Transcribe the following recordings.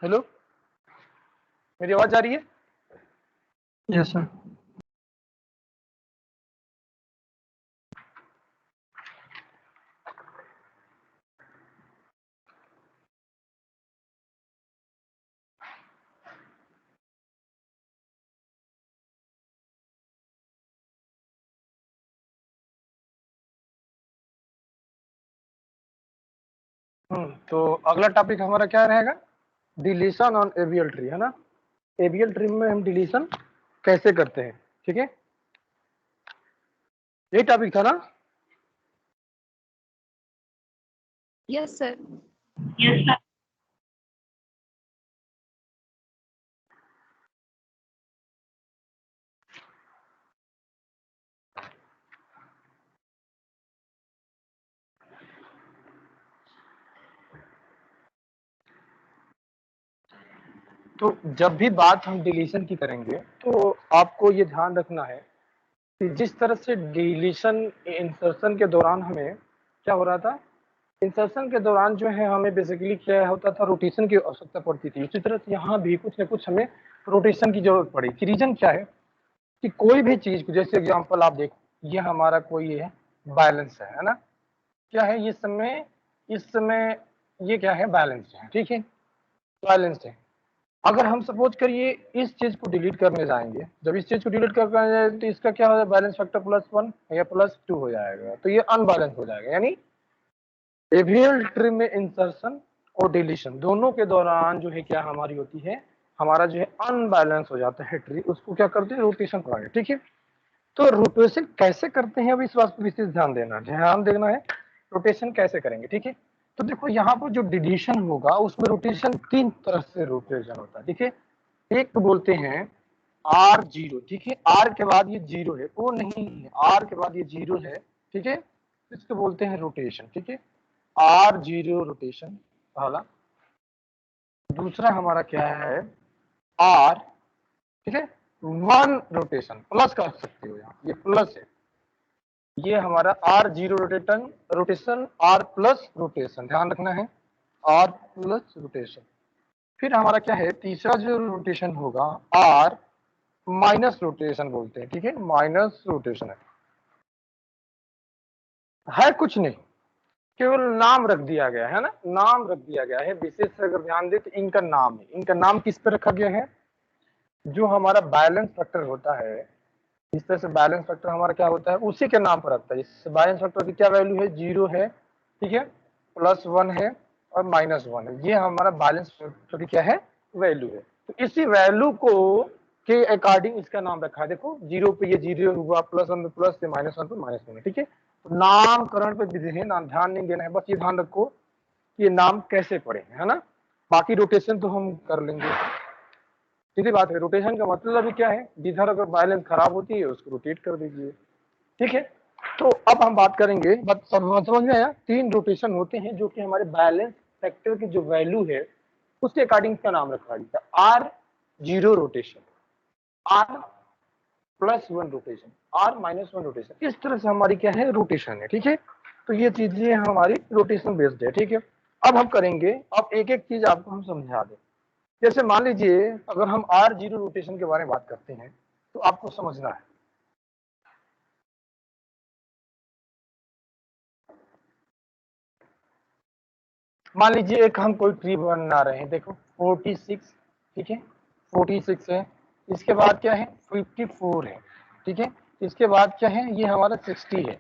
Hello, मेरी आवाज आ रही है? Yes sir. तो अगला टॉपिक हमारा क्या रहेगा? डिलीशन ऑन एबीएल ट्री, है ना? एबीएल ट्री में हम डिलीशन कैसे करते हैं, ठीक है? यही टॉपिक था ना? Yes sir. तो जब भी बात हम डिलीशन की करेंगे तो आपको ये ध्यान रखना है कि जिस तरह से डिलीशन इंसर्शन के दौरान हमें क्या हो रहा था, इंसर्शन के दौरान जो है हमें बेसिकली क्या होता था, रोटेशन की आवश्यकता पड़ती थी। उसी तरह से यहाँ भी कुछ न कुछ हमें रोटेशन की जरूरत पड़ी। कि रीजन क्या है कि कोई भी चीज को, जैसे एग्जांपल आप देखो, ये हमारा कोई है बैलेंस है ना? क्या है ये समय, इस समय ये क्या है, बैलेंस है, ठीक है, बैलेंस है। अगर हम सपोज करिए इस चीज को डिलीट करने जाएंगे, जब इस चीज को डिलीट करने जाएंगे तो इसका क्या हो जाएगा, बैलेंस फैक्टर +1 या +2 हो जाएगा, तो ये अनबैलेंस हो जाएगा। यानी एबीएल ट्री में इंसर्शन और डिलीशन दोनों के दौरान जो है क्या हमारी होती है, हमारा जो है अनबैलेंस हो जाता है ट्री, उसको क्या करते हैं, रोटेशन कराएंगे, ठीक है। तो रोटेशन कैसे करते हैं, अब इस बात पर विशेष ध्यान देना है, रोटेशन कैसे करेंगे, ठीक है। तो देखो यहाँ पर जो डिलीशन होगा उसमें रोटेशन 3 तरह से रोटेशन होता है, ठीक है। एक तो बोलते हैं R0, ठीक है, R के बाद ये 0 है, वो नहीं है, R के बाद ये 0 है, ठीक है, इसको बोलते हैं रोटेशन, ठीक है, R0 रोटेशन पहला। दूसरा हमारा क्या है, R, ठीक है, 1 रोटेशन, प्लस कर सकते हो, यहाँ ये प्लस है, ये हमारा R0 rotation, R plus rotation, ध्यान रखना है, R प्लस रोटेशन। फिर हमारा क्या है, तीसरा जो रोटेशन होगा R माइनस रोटेशन बोलते हैं, ठीक है, माइनस रोटेशन है कुछ नहीं, केवल नाम रख दिया गया है ना, नाम रख दिया गया है। विशेष से अगर ध्यान दे तो इनका नाम है, इनका नाम किस पे रखा गया है, जो हमारा बैलेंस फैक्टर होता है, इस तरह से बैलेंस फैक्टर हमारा क्या होता है उसी के नाम पर रखता है। जैसे बैलेंस फैक्टर की क्या वैल्यू है, 0 है, ठीक है, +1 है और -1 है, ये हमारा बैलेंस फैक्टर की क्या है, वैल्यू है। तो इसी वैल्यू को के अकॉर्डिंग इसका नाम रखा है। देखो 0 पे ये 0 हुआ, +1 पे प्लस से, -1 पे -1, ठीक है। तो नामकरण पे ध्यान नहीं देना है, बस ये ध्यान रखो कि ये नाम कैसे पढ़े, है ना। बाकी रोटेशन तो हम कर लेंगे, सीधी बात है। रोटेशन का मतलब अभी क्या है, जिधर अगर बैलेंस खराब होती है उसको रोटेट कर दीजिए, ठीक है। तो अब हम बात करेंगे, समझ में आया, 3 रोटेशन होते हैं जो कि हमारे बैलेंस फैक्टर की जो वैल्यू है उसके अकॉर्डिंग का नाम रखा गया, R0 rotation, R+1 rotation, R-1 rotation, इस तरह से हमारी क्या है, रोटेशन है, ठीक है। तो ये चीजें हमारी रोटेशन बेस्ड है, ठीक है। अब हम करेंगे, अब एक एक चीज आपको हम समझा दें। जैसे मान लीजिए अगर हम R0 रोटेशन के बारे में बात करते हैं तो आपको समझना है, मान लीजिए एक हम कोई ट्री बना रहे हैं, देखो 46, ठीक है, 46 है, इसके बाद क्या है 54 है, ठीक है, इसके बाद क्या है, ये हमारा 60 है,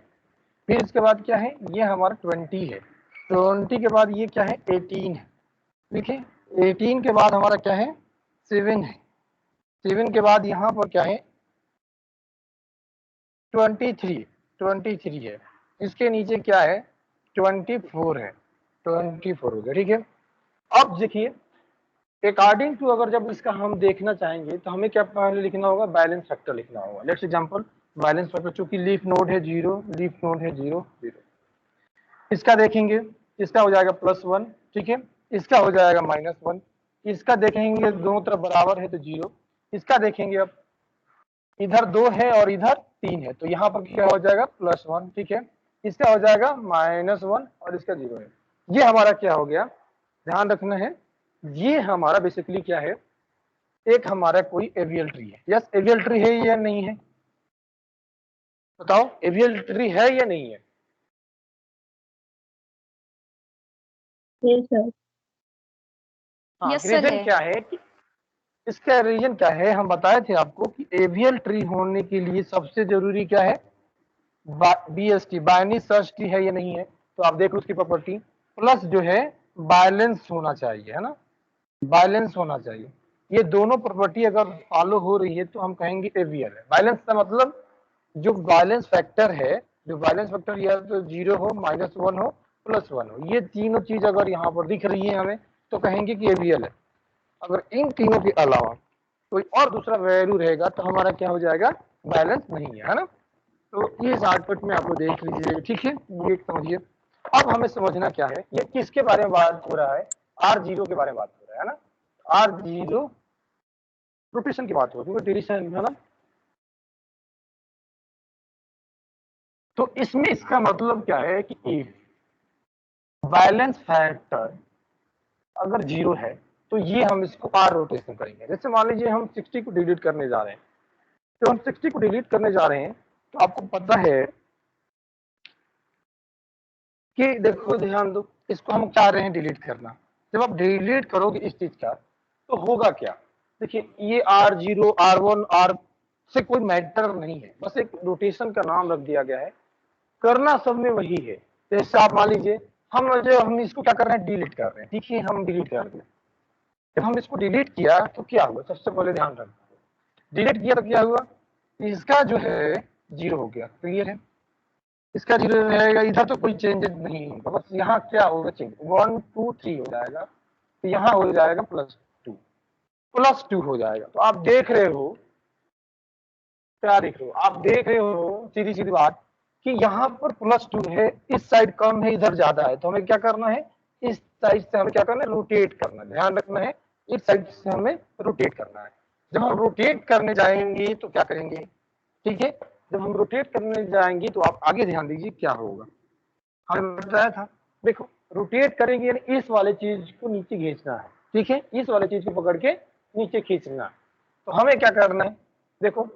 फिर इसके बाद क्या है, ये हमारा 20 है, 20 के बाद ये क्या है 18 है, ठीक है, 18 के बाद हमारा क्या है 7 है, 7 के बाद यहाँ पर क्या है 23 है, इसके नीचे क्या है 24 है, 24 हो गया, ठीक है। अब देखिए अकॉर्डिंग टू, अगर जब इसका हम देखना चाहेंगे तो हमें क्या पहले लिखना होगा, बैलेंस फैक्टर लिखना होगा। लेट्स एग्जांपल, बैलेंस फैक्टर चूंकि लीफ नोड है 0, लीफ नोड है 0 0, इसका देखेंगे, इसका हो जाएगा +1, ठीक है, इसका हो जाएगा -1, इसका देखेंगे दोनों तरफ बराबर है तो 0, इसका देखेंगे अब इधर 2 है और इधर 3 है, तो यहाँ पर क्या हो जाएगा +1, ठीक है, इसका हो जाएगा -1 और इसका 0 है। ये हमारा क्या हो गया, ध्यान रखना है, ये हमारा बेसिकली क्या है, एक हमारा कोई एवियल ट्री है। यस, एवियल ट्री है या नहीं है, बताओ, एवियल ट्री है या नहीं है? Yes sir. हाँ, यस सर रीजन है। क्या है कि इसका रीजन क्या है, हम बताए थे आपको कि एवियल ट्री होने के लिए सबसे जरूरी क्या है, बीएसटी, बाइनरी सर्च ट्री है या नहीं है। तो आप देखो उसकी प्रॉपर्टी, प्लस जो है बैलेंस होना चाहिए, है ना, बैलेंस होना चाहिए। ये दोनों प्रॉपर्टी अगर फॉलो हो रही है तो हम कहेंगे एवियल है। बैलेंस का मतलब जो बैलेंस फैक्टर है, जो बैलेंस फैक्टर या तो 0 हो, -1 हो, +1 हो, ये तीनों चीज अगर यहाँ पर दिख रही है हमें तो कहेंगे कि एवियल है। अगर इन तीनों के अलावा कोई और दूसरा वैल्यू रहेगा तो हमारा क्या हो जाएगा, बैलेंस नहीं है ना। तो ये शॉर्टकट में आप लोग देख लीजिए, ठीक है, ये समझिए। अब हमें समझना क्या है, ये किसके बारे में बात हो रहा है, R0 के बारे में बात हो रहा है ना, R0 रोटेशन की बात हो रही है, डिरेक्शन है ना। तो इसमें इसका मतलब क्या है कि बैलेंस फैक्टर अगर 0 है तो ये हम इसको R रोटेशन करेंगे। जैसे मान लीजिए हम 60 को डिलीट करने जा रहे हैं, तो हम 60 को डिलीट करने जा रहे हैं तो आपको पता है कि देखो ध्यान दो, इसको हम चाह रहे हैं डिलीट करना। जब आप डिलीट करोगे इस चीज का तो होगा क्या, देखिए ये R0 R1 R से कोई मैटर नहीं है, बस एक रोटेशन का नाम रख दिया गया है, करना सब में वही है। जैसे आप मान लीजिए हम इसको क्या कर रहे हैं, डिलीट कर रहे हैं, ठीक है, हम डिलीट कर रहे हैं। जब हम इसको डिलीट किया तो क्या हुआ, सबसे पहले ध्यान रखना, डिलीट किया तो क्या हुआ, इसका जो है 0 हो गया, क्लियर है, इसका 0 रहेगा, इधर तो कोई चेंजेस नहीं होगा, बस यहाँ क्या होगा, चेंज 1 2 3 हो जाएगा, तो यहाँ हो जाएगा +2 हो जाएगा। तो आप देख रहे हो, क्या देख रहे हो, आप देख रहे हो सीधी सीधी बात कि यहाँ पर +2 है, इस साइड कम है, इधर ज्यादा है, तो हमें क्या करना है, इस साइड से हमें क्या करना है, रोटेट करना है, ध्यान रखना है, इस साइड से हमें रोटेट करना है। जब हम रोटेट करने जाएंगे तो क्या करेंगे, ठीक है, जब हम रोटेट करने जाएंगे तो आप आगे ध्यान दीजिए क्या होगा, हमने बताया था, देखो रोटेट करेंगे यानी इस वाले चीज को नीचे खींचना है, ठीक है, इस वाले चीज को पकड़ के नीचे खींचना है। तो हमें क्या करना है, देखो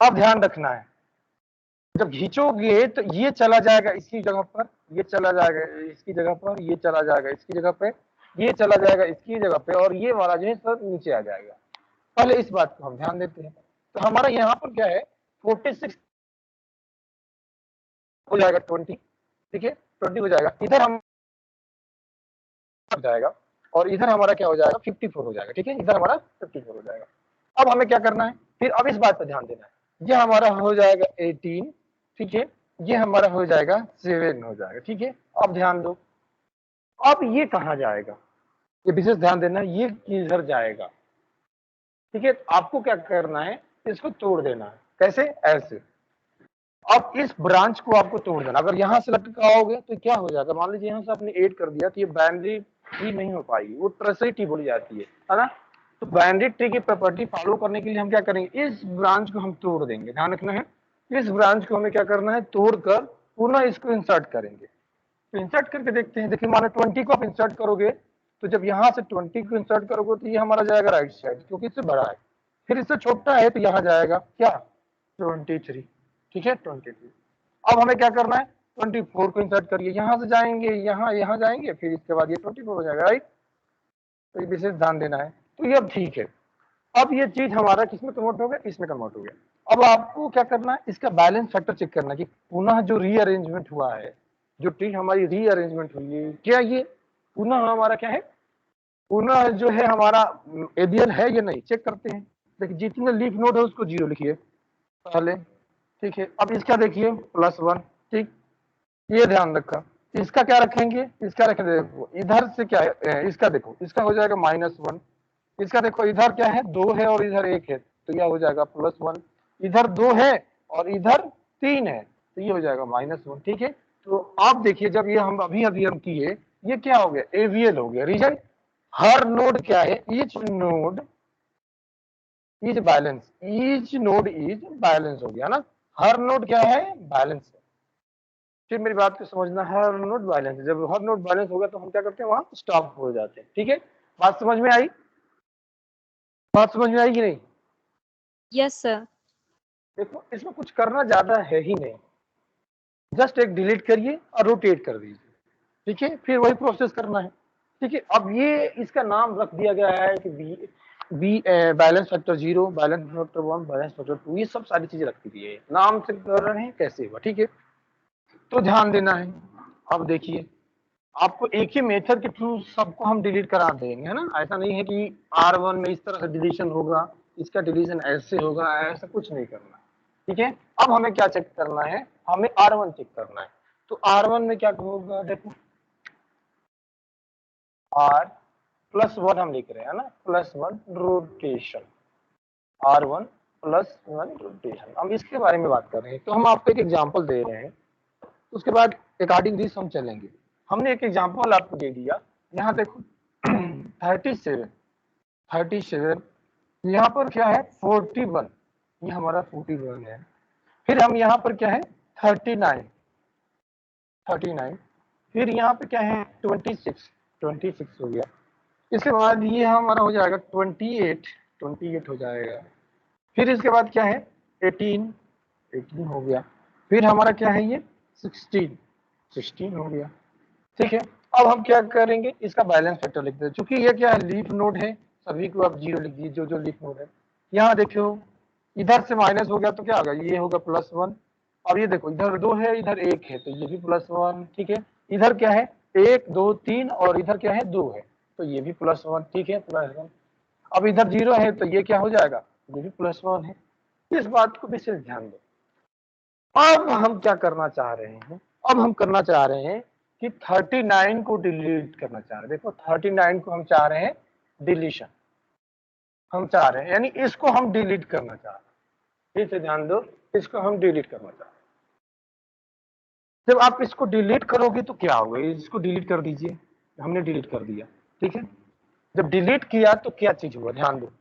अब ध्यान रखना है, जब खींचोगे तो ये चला जाएगा इसकी जगह पर, ये चला जाएगा इसकी जगह पर, ये चला जाएगा इसकी जगह पे, ये चला जाएगा इसकी जगह पे, और ये वाला जो है सब नीचे आ जाएगा। पहले इस बात को हम ध्यान देते हैं। तो हमारा यहाँ पर क्या है, 46 हो जाएगा, 20, ठीक है, 20 हो जाएगा, इधर हम हो जाएगा, और इधर हमारा क्या हो जाएगा, 54 हो जाएगा, ठीक है, इधर हमारा 54 हो जाएगा। अब हमें क्या करना है, फिर अब इस बात पर ध्यान देना है, ये हमारा हो जाएगा 18, ठीक है, ये हमारा हो जाएगा 7 हो जाएगा, ठीक है। अब ध्यान दो, अब ये कहाँ जाएगा, ये विशेष ध्यान देना, ये किधर जाएगा, ठीक है, आपको क्या करना है, इसको तोड़ देना है, कैसे, ऐसे। अब इस ब्रांच को आपको तोड़ देना, अगर यहाँ से लटकाओगे तो क्या हो जाएगा, मान लीजिए यहाँ से आपने 8 कर दिया तो ये बाइनरी ट्री नहीं हो पाएगी, वो ट्रसरी ट्री बोली जाती है ना। तो बाइनरी ट्री की प्रॉपर्टी फॉलो करने के लिए हम क्या करेंगे, इस ब्रांच को हम तोड़ देंगे, ध्यान रखना है, इस ब्रांच को हमें क्या करना है, तोड़कर पुनः इसको इंसर्ट करेंगे। तो इंसर्ट करके देखते हैं, देखिए माने 20 को आप इंसर्ट करोगे तो जब यहाँ से 20 को इंसर्ट करोगे तो ये हमारा जाएगा राइट साइड, क्योंकि इससे बड़ा है, फिर इससे छोटा है तो यहाँ जाएगा क्या, 23, ठीक है, 23। अब हमें क्या करना है, 24 को इंसर्ट करिए, यहाँ से जाएंगे, यहाँ जाएंगे, फिर इसके बाद ये 24 हो जाएगा, राइट। तो ये विशेष ध्यान देना है। तो ये अब ठीक है, अब ये चीज हमारा किसमें कन्वर्ट हो गया, इसमें कन्वर्ट हो गया। अब आपको क्या करना है, इसका बैलेंस फैक्टर चेक करना है कि पुनः जो रीअरेंजमेंट हुआ है, जो ट्री हमारी रीअरेंजमेंट हुई है, क्या ये पुनः हमारा क्या है, पुनः जो है हमारा एबियल है या नहीं, चेक करते हैं। देखिए जितने लीफ नोड है उसको 0 लिखिए पहले, ठीक है। अब इसका देखिए +1, ठीक, ये ध्यान रखा। इसका क्या रखेंगे, इसका रखेंगे, देखो इधर से क्या है, इसका देखो, इसका हो जाएगा -1, इसका देखो इधर क्या है, 2 है और इधर 1 है, तो यह हो जाएगा +1, इधर 2 है और इधर 3 है, तो ये हो जाएगा -1, ठीक है। तो आप देखिए जब ये हम अभी हम किए, ये क्या हो गया, एवीएल हो गया। रीजन, हर नोड क्या है, each node is balance, each node is balance हो गया ना, हर नोड क्या है, बैलेंस है। ठीक, मेरी बात को समझना, हर नोड बैलेंस है, जब हर नोड बैलेंस होगा तो हम क्या करते हैं, वहां स्टॉप हो जाते हैं, ठीक है। बात समझ में आई? बात समझ में आई कि नहीं? Yes sir. देखो इसमें कुछ करना ज्यादा है ही नहीं, जस्ट एक डिलीट करिए और रोटेट कर दीजिए, ठीक है, फिर वही प्रोसेस करना है, ठीक है। अब ये इसका नाम रख दिया गया है कि be balance factor 0, balance factor 1, balance factor 2, ये सब सारी चीजें रख दी है, नाम से कर रहे हैं कैसे हुआ, ठीक है। तो ध्यान देना है। अब देखिए आपको एक ही मेथड के थ्रू सबको हम डिलीट करा देंगे, है ना, ऐसा नहीं है कि R1 में इस तरह से डिलीशन होगा, इसका डिलीशन ऐसे होगा, ऐसा कुछ नहीं करना, ठीक है। अब हमें क्या चेक करना है, हमें R1 चेक करना है। तो R1 में क्या होगा, देखो R+1 हम लिख रहे हैं ना, +1 रोटेशन, R1+1 रोटेशन। हम इसके बारे में बात कर रहे हैं, तो हम आपको एक एग्जांपल दे रहे हैं, उसके बाद अकॉर्डिंग दिस हम चलेंगे। हमने एक एग्जांपल आपको दे दिया, यहाँ देखो 37 यहाँ पर क्या है 41, ये हमारा 41 है। फिर हम यहाँ पर क्या है 39, फिर यहाँ पे क्या है 26 हो गया। इसके बाद ये हमारा हो जाएगा 28 हो जाएगा। फिर इसके बाद क्या है 18 हो गया। फिर हमारा क्या है ये 16 हो गया, ठीक है। अब हम क्या करेंगे, इसका बैलेंस फैक्टर लिख दें, चूंकि ये क्या है लीफ नोड है, सभी को आप 0 लिख दीजिए, जो लीफ नोड है। यहाँ देखो इधर से माइनस हो गया तो क्या होगा, ये होगा +1। और ये देखो इधर 2 है, इधर 1 है, तो ये भी +1, ठीक है। इधर क्या है 1 2 3 और इधर क्या है 2 है, तो ये भी +1, ठीक है, +1। अब इधर 0 है तो ये क्या हो जाएगा, ये भी +1 है। इस बात को विशेष ध्यान दो। अब हम क्या करना चाह रहे हैं, अब हम करना चाह रहे हैं कि 39 को डिलीट करना चाह रहे हैं। देखो 39 को हम चाह रहे हैं डिलीशन, हम चाह रहे हैं, यानी इसको हम डिलीट करना चाह रहे हैं, ठीक है, ध्यान दो, इसको हम डिलीट करना चाह रहे हैं। जब आप इसको डिलीट करोगे तो क्या होगा, इसको डिलीट कर दीजिए, हमने डिलीट कर दिया, ठीक है। जब डिलीट किया तो क्या चीज हुआ, ध्यान दो,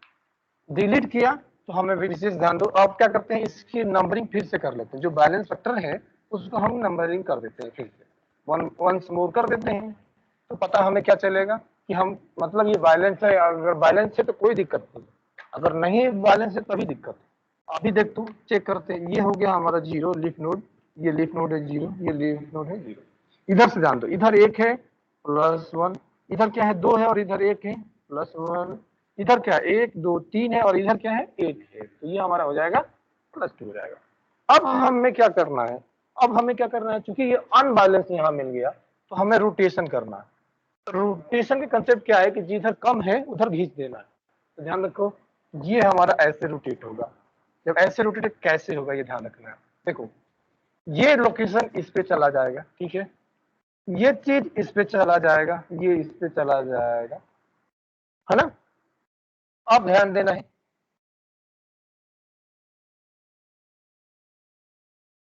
डिलीट किया तो हमें विशेष ध्यान दो। अब क्या करते हैं, इसकी नंबरिंग फिर से कर लेते हैं, जो बैलेंस फैक्टर है उसको हम नंबरिंग कर देते हैं, फिर से वंस मोर कर देते हैं, तो पता हमें क्या चलेगा कि हम मतलब ये बैलेंस है, अगर बैलेंस है तो कोई दिक्कत नहीं, अगर नहीं बैलेंस है तभी दिक्कत है। अभी देख तो चेक करते हैं, ये हो गया हमारा 0 लीफ नोड, ये लीफ नोड है 0, ये लीफ नोड है 0। इधर से ध्यान दो, इधर 1 है +1, इधर क्या है 2 है और इधर 1 है +1, इधर क्या है 1 2 3 है और इधर क्या है 1 है, तो ये हमारा हो जाएगा +2 हो जाएगा। अब हमें क्या करना है, अब हमें क्या करना है, चूंकि ये अनबैलेंस यहाँ मिल गया तो हमें रोटेशन करना है। रोटेशन का कंसेप्ट क्या है कि जिधर कम है उधर खींच देना है, तो ध्यान रखो ये हमारा ऐसे रोटेट होगा। जब ऐसे रोटेट कैसे होगा ये ध्यान रखना है। देखो ये लोकेशन इस पे चला जाएगा, ठीक है, ये चीज इस पे चला जाएगा, ये इस पे चला जाएगा, है ना। अब ध्यान देना है,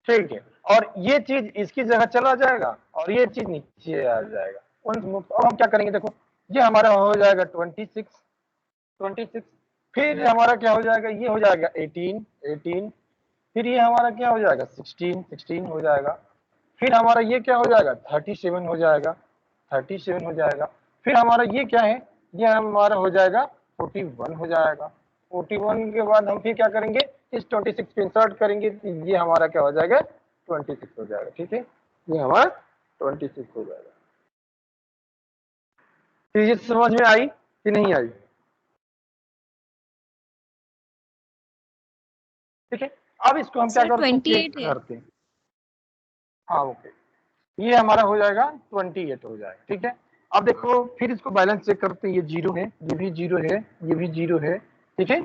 ठीक है, और ये चीज इसकी जगह चला जाएगा और ये चीज नीचे आ जाएगा। अब हम क्या करेंगे, देखो ये हमारा हो जाएगा 26, फिर हमारा क्या हो जाएगा, ये हो जाएगा 18, फिर ये हमारा क्या हो जाएगा 16 हो जाएगा, फिर हमारा ये क्या हो जाएगा 37 हो जाएगा, 37 हो जाएगा, फिर हमारा ये क्या है, ये हमारा हो जाएगा 41 हो जाएगा। 41 के बाद हम फिर क्या करेंगे, इस 26 को इंसर्ट करेंगे, ये हमारा क्या हो जाएगा 26 हो जाएगा, ठीक है, ये हमारा 26 हो जाएगा। तो ये समझ में आई कि नहीं आई, ठीक है। अब इसको हम क्या सर करते हैं, 28 चेक है। करते हैं। हाँ ओके, ये हमारा हो जाएगा 28 हो जाएगा, ठीक है। अब देखो फिर इसको बैलेंस चेक करते हैं, ये 0 है, ये भी 0 है, ये भी 0 है, ठीक है।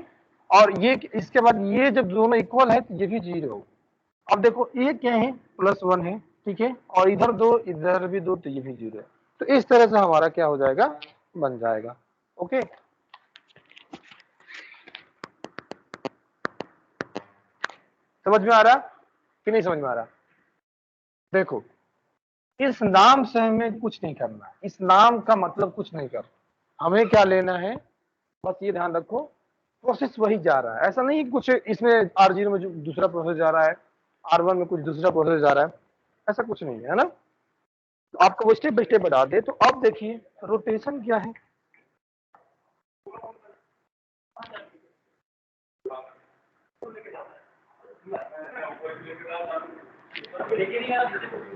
और ये इसके बाद ये जब दोनों इक्वल है तो ये भी 0। अब देखो ये क्या है +1 है, ठीक है, और इधर 2 इधर भी 2 तो ये भी 0 है। तो इस तरह से हमारा क्या हो जाएगा, बन जाएगा, ओके। समझ में आ रहा कि नहीं समझ में आ रहा? देखो इस नाम से हमें कुछ नहीं करना, इस नाम का मतलब कुछ नहीं करना, हमें क्या लेना है, बस ये ध्यान रखो प्रोसेस वही जा रहा है। ऐसा नहीं कुछ इसमें R0 में जो दूसरा प्रोसेस जा रहा है, R1 में कुछ दूसरा प्रोसेस जा रहा है, ऐसा कुछ नहीं है ना। तो आपको वो स्टेप बाय स्टेप बता दे। तो अब देखिए रोटेशन क्या है,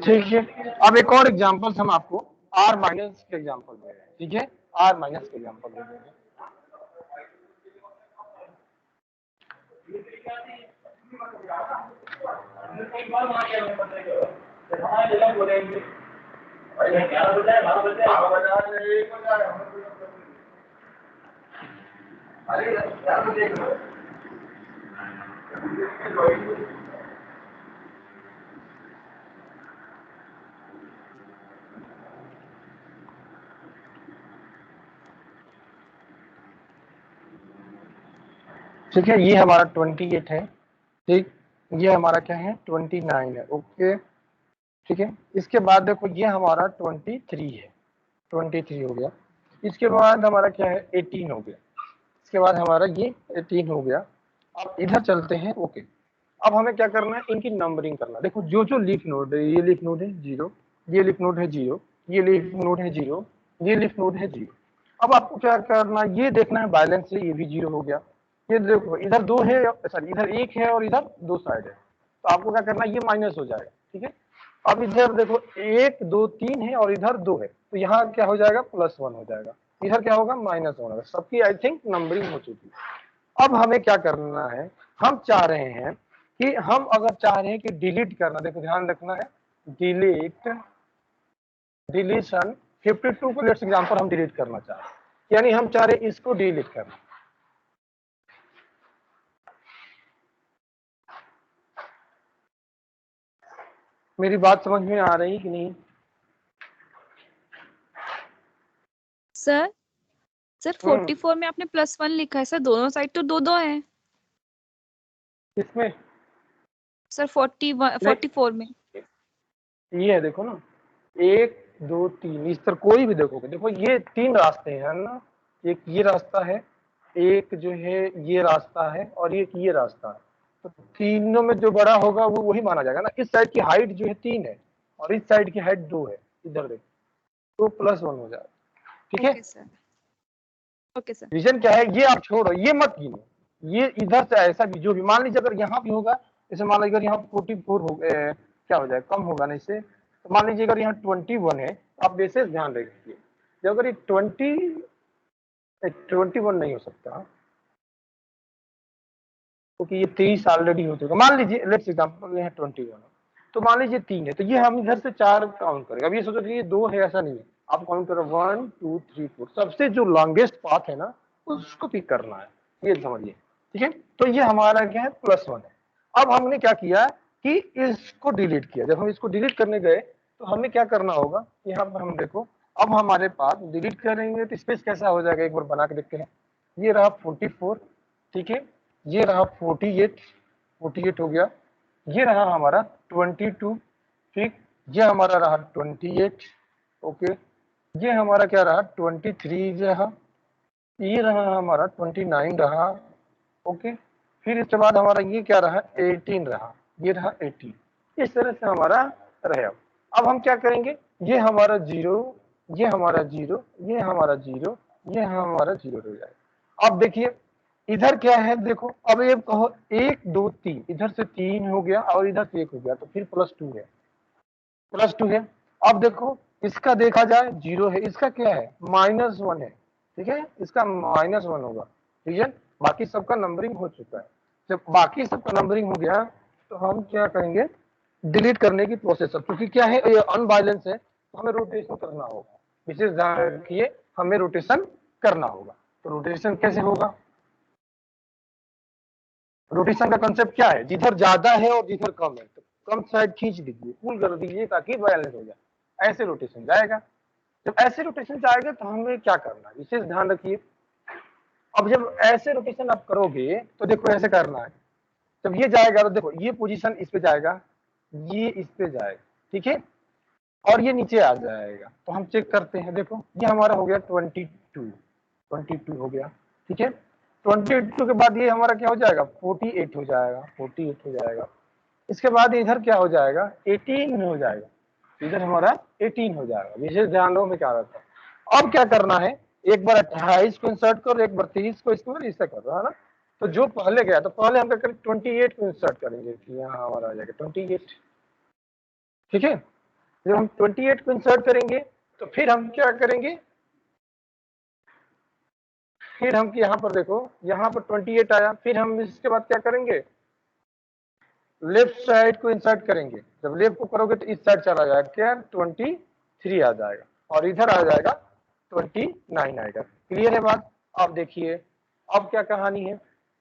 ठीक है, अब एक और एग्जांपल हम आपको आर माइनस के एग्जांपल दे रहे हैं, ठीक है, आर माइनस के एग्जांपल दे रहे हैं। ठीक है, ये हमारा 28 है, ठीक, ये हमारा क्या है 29 है, ओके, ठीक है। इसके बाद देखो ये हमारा 23 है, 23 हो गया। इसके बाद हमारा क्या है 18 हो गया। इसके बाद हमारा ये 18 हो गया। अब इधर चलते हैं, ओके। अब हमें क्या करना है, इनकी नंबरिंग करना। देखो जो जो लीफ नोड है, ये लीफ नोड है 0, ये लीफ नोड है 0, ये लीफ नोड है 0, ये लीफ नोड है 0। अब आपको क्या करना है, ये देखना है बैलेंस से, ये भी 0 हो गया। ये देखो इधर 2 है, सॉरी इधर 1 है और इधर 2 साइड है, तो आपको क्या करना है, ये माइनस हो जाएगा, ठीक है। अब इधर देखो 1 2 3 है और इधर 2 है, तो यहाँ क्या हो जाएगा +1 हो जाएगा, इधर क्या होगा -1 होगा। सबकी आई थिंक नंबरिंग हो चुकी है। अब हमें क्या करना है, हम चाह रहे हैं कि हम अगर चाह रहे हैं कि डिलीट करना, देखो ध्यान रखना है, डिलीशन 52 को लेट्स एग्जांपल हम डिलीट करना चाह रहे हैं, यानी हम चाह रहे हैं इसको डिलीट करना। मेरी बात समझ में आ रही कि नहीं? सर 44 में आपने +1 लिखा है सर, दोनों साइड तो 2-2 है इसमें सर। 44 में ये है, देखो ना 1 2 3, इस तरह कोई भी देखोगे, देखो ये 3 रास्ते हैं ना, एक ये रास्ता है, एक जो है ये रास्ता है और एक ये रास्ता है। तो तीनों में जो बड़ा होगा वो वही माना जाएगा ना। इस साइड की हाइट जो है 3 है और इस साइड की हाइट 2 है, इधर देखो, तो +1 हो जाएगा, ठीक है। Okay sir, okay sir. Reason क्या है, ये आप छोड़ो, ये मत गिनो, ये इधर से ऐसा भी जो भी मान लीजिए अगर यहाँ भी होगा, जैसे मान लीजिए अगर यहाँ 44 हो क्या हो जाएगा, कम होगा ना इससे, तो मान लीजिए अगर यहाँ 21 है, आप बेसिस ध्यान रखिए, जब अगर ये 21 नहीं हो सकता, क्योंकि ये 23 ऑलरेडी हो चुका। मान लीजिए लेट्स एग्जांपल यहाँ 21 है, तो मान लीजिए 3 है, तो ये हम इधर से 4 काउंट करेंगे। अब ये सोचो कि ये 2 है, ऐसा नहीं है, आप काउंट करो 1 2 3 4, सबसे जो लॉन्गेस्ट पाथ है ना उसको पिक करना है, ये समझिए, ठीक है। तो ये हमारा क्या है +1 है। अब हमने क्या किया कि इसको डिलीट किया। जब हम इसको डिलीट करने गए तो हमें क्या करना होगा, यहाँ पर हम देखो, अब हमारे पास डिलीट करेंगे तो स्पेस कैसा हो जाएगा, एक बार बना के देखते हैं। ये रहा 44, ठीक है, ये रहा 48 हो गया, ये रहा हमारा 22, ठीक, ये हमारा रहा 28, ओके, ये हमारा क्या रहा 23 रहा, ये रहा हमारा 29 रहा, ओके, फिर इसके बाद हमारा ये क्या रहा 18 रहा, ये रहा 18, इस तरह से हमारा रहा। अब हम क्या करेंगे, ये हमारा 0, ये हमारा 0, ये हमारा 0, ये हमारा 0 हो जाएगा। अब देखिए इधर क्या है, देखो अब ये कहो 1 2 3, इधर से 3 हो गया और इधर से 1 हो गया, तो फिर +2 है, +2 है। अब देखो इसका देखा जाए 0 है, इसका क्या है -1 है, ठीक है, इसका -1 होगा, रीजन बाकी सबका नंबरिंग हो चुका है। जब बाकी सबका नंबरिंग हो गया तो हम क्या करेंगे, डिलीट करने की प्रोसेस। क्योंकि क्या है ये अनबैलेंस है, तो हमें रोटेशन करना होगा, विशेष ध्यान रखिए, हमें रोटेशन करना होगा। तो रोटेशन कैसे होगा, रोटेशन का कंसेप्ट क्या है, जिधर ज्यादा है और जिधर कम है तो कम साइड खींच दीजिए, पुल कर दीजिए ताकि बैलेंस हो जाए, ऐसे रोटेशन जाएगा। जब ऐसे रोटेशन जाएगा तो हमें क्या करना है, विशेष ध्यान रखिए। अब जब ऐसे रोटेशन आप करोगे तो देखो ऐसे करना है, जब ये जाएगा तो देखो ये पोजीशन इस पे जाएगा, ये इस पे जाएगा, ठीक है, और ये नीचे आ जाएगा। तो हम चेक करते हैं, देखो ये हमारा हो गया 22 हो गया, ठीक है। 22 के बाद ये हमारा क्या हो जाएगा 48 हो जाएगा, 48 हो जाएगा। इसके बाद इधर क्या हो जाएगा 18 हो जाएगा, इधर हमारा 18 हो जाएगा। विशेष ध्यान दो मैं क्या रहता है। अब क्या करना है, एक बार 28 को इंसर्ट करो, एक बार 23 को, इसको ऐसा करो, है ना। तो जो पहले गया तो पहले हम क्या करें, 28 को इंसर्ट करेंगे, यहाँ हमारा आ जाएगा 28। ठीक है, जब हम 28 को इंसर्ट करेंगे तो फिर हम क्या करेंगे, फिर हम यहाँ पर देखो, यहाँ पर 28 आया, फिर हम इसके बाद क्या करेंगे, लेफ्ट साइड को इंसर्ट करेंगे। जब लेफ्ट को करोगे तो इस साइड चला जाएगा, क्या 23 आ जाएगा, और इधर आ जाएगा 29 आएगा। क्लियर है बात। अब देखिए अब क्या कहानी है,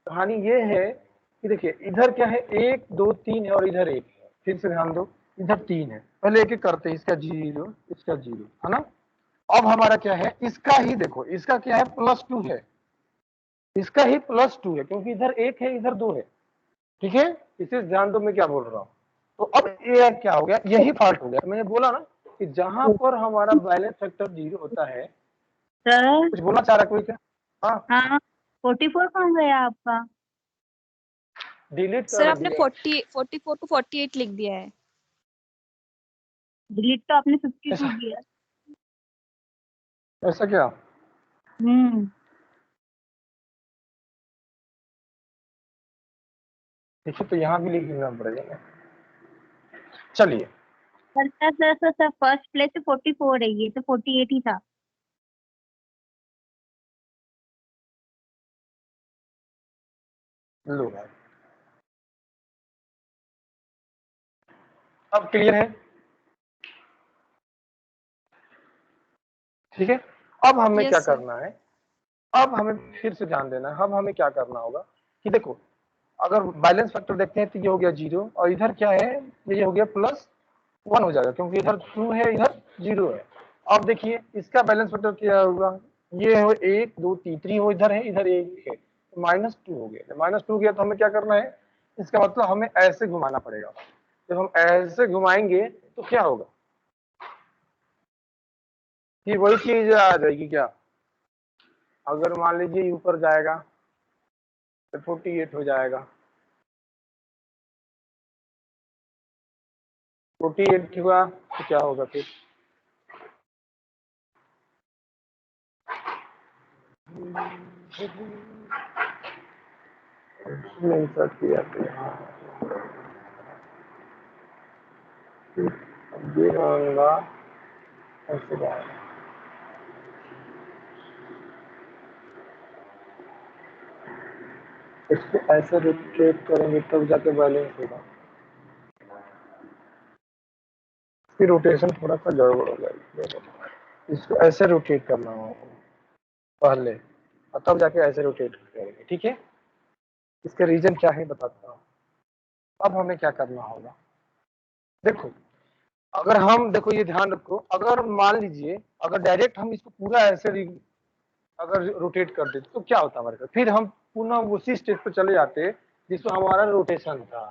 कहानी ये है कि देखिए इधर क्या है, 1 2 3 है और इधर 1 है। फिर से ध्यान दो, इधर 3 है, पहले एक एक करते हैं, इसका 0 इसका 0, है ना। अब हमारा क्या है, इसका ही देखो, इसका क्या है, +2 है, इसका ही +2 है, क्योंकि इधर 1 है इधर 2 है। ठीक है, इसे ध्यान दो मैं क्या बोल रहा हूँ। तो अब ये क्या हो गया, यही फॉल्ट हो गया। मैंने बोला ना कि जहां पर हमारा बैलेंस फैक्टर 0 होता है। सर कुछ बोलना चाह रहा कोई क्या? हाँ, हाँ 44 कहाँ गया आपका? डिलीट सर कर आपने दिया। 44 को 48 लिख दिया है। डिलीट तो आपने 52 ऐसा किया। ऐसा क्या? देखिए तो यहाँ भी लिख देना पड़ेगा। चलिए, sir sir sir sir sir first place पे 44 है, ये तो 48 ही था। लो भाई, अब क्लियर है। ठीक है, अब हमें क्या यस सर। करना है, अब हमें फिर से ध्यान देना है। अब हमें क्या करना होगा कि देखो, अगर बैलेंस फैक्टर देखते हैं तो ये हो गया 0, और इधर क्या है, ये हो गया +1 हो जाएगा, क्योंकि इधर 2 है इधर 0 है। अब देखिए इसका बैलेंस फैक्टर क्या होगा, ये हो 1 2 3 हो, इधर है इधर 1 है, -2 हो गया। -2 गया तो हमें क्या करना है, इसका मतलब हमें ऐसे घुमाना पड़ेगा। जब हम ऐसे घुमाएंगे तो क्या होगा, कि वही चीज आ जाएगी क्या, अगर मान लीजिए ऊपर जाएगा तो 48 हो जाएगा, 48 हुआ तो क्या होगा फिर, नहीं सर किया तो ये होगा ऐसे जाएगा, इसको ऐसे रोटेट करेंगे तब जाके बैलेंस होगा। इसकी रोटेशन थोड़ा सा गड़बड़ हो जाएगी, इसको ऐसे रोटेट करना होगा पहले, और तब जाके ऐसे रोटेट करेंगे। ठीक है, इसका रीजन क्या है बताता हूँ। अब हमें क्या करना होगा, देखो अगर हम, देखो ये ध्यान रखो, अगर मान लीजिए अगर डायरेक्ट हम इसको पूरा ऐसे अगर रोटेट कर देते तो क्या होता हमारे साथ, फिर हम पुनः उसी स्टेज पे चले जाते जिसमें हमारा रोटेशन था,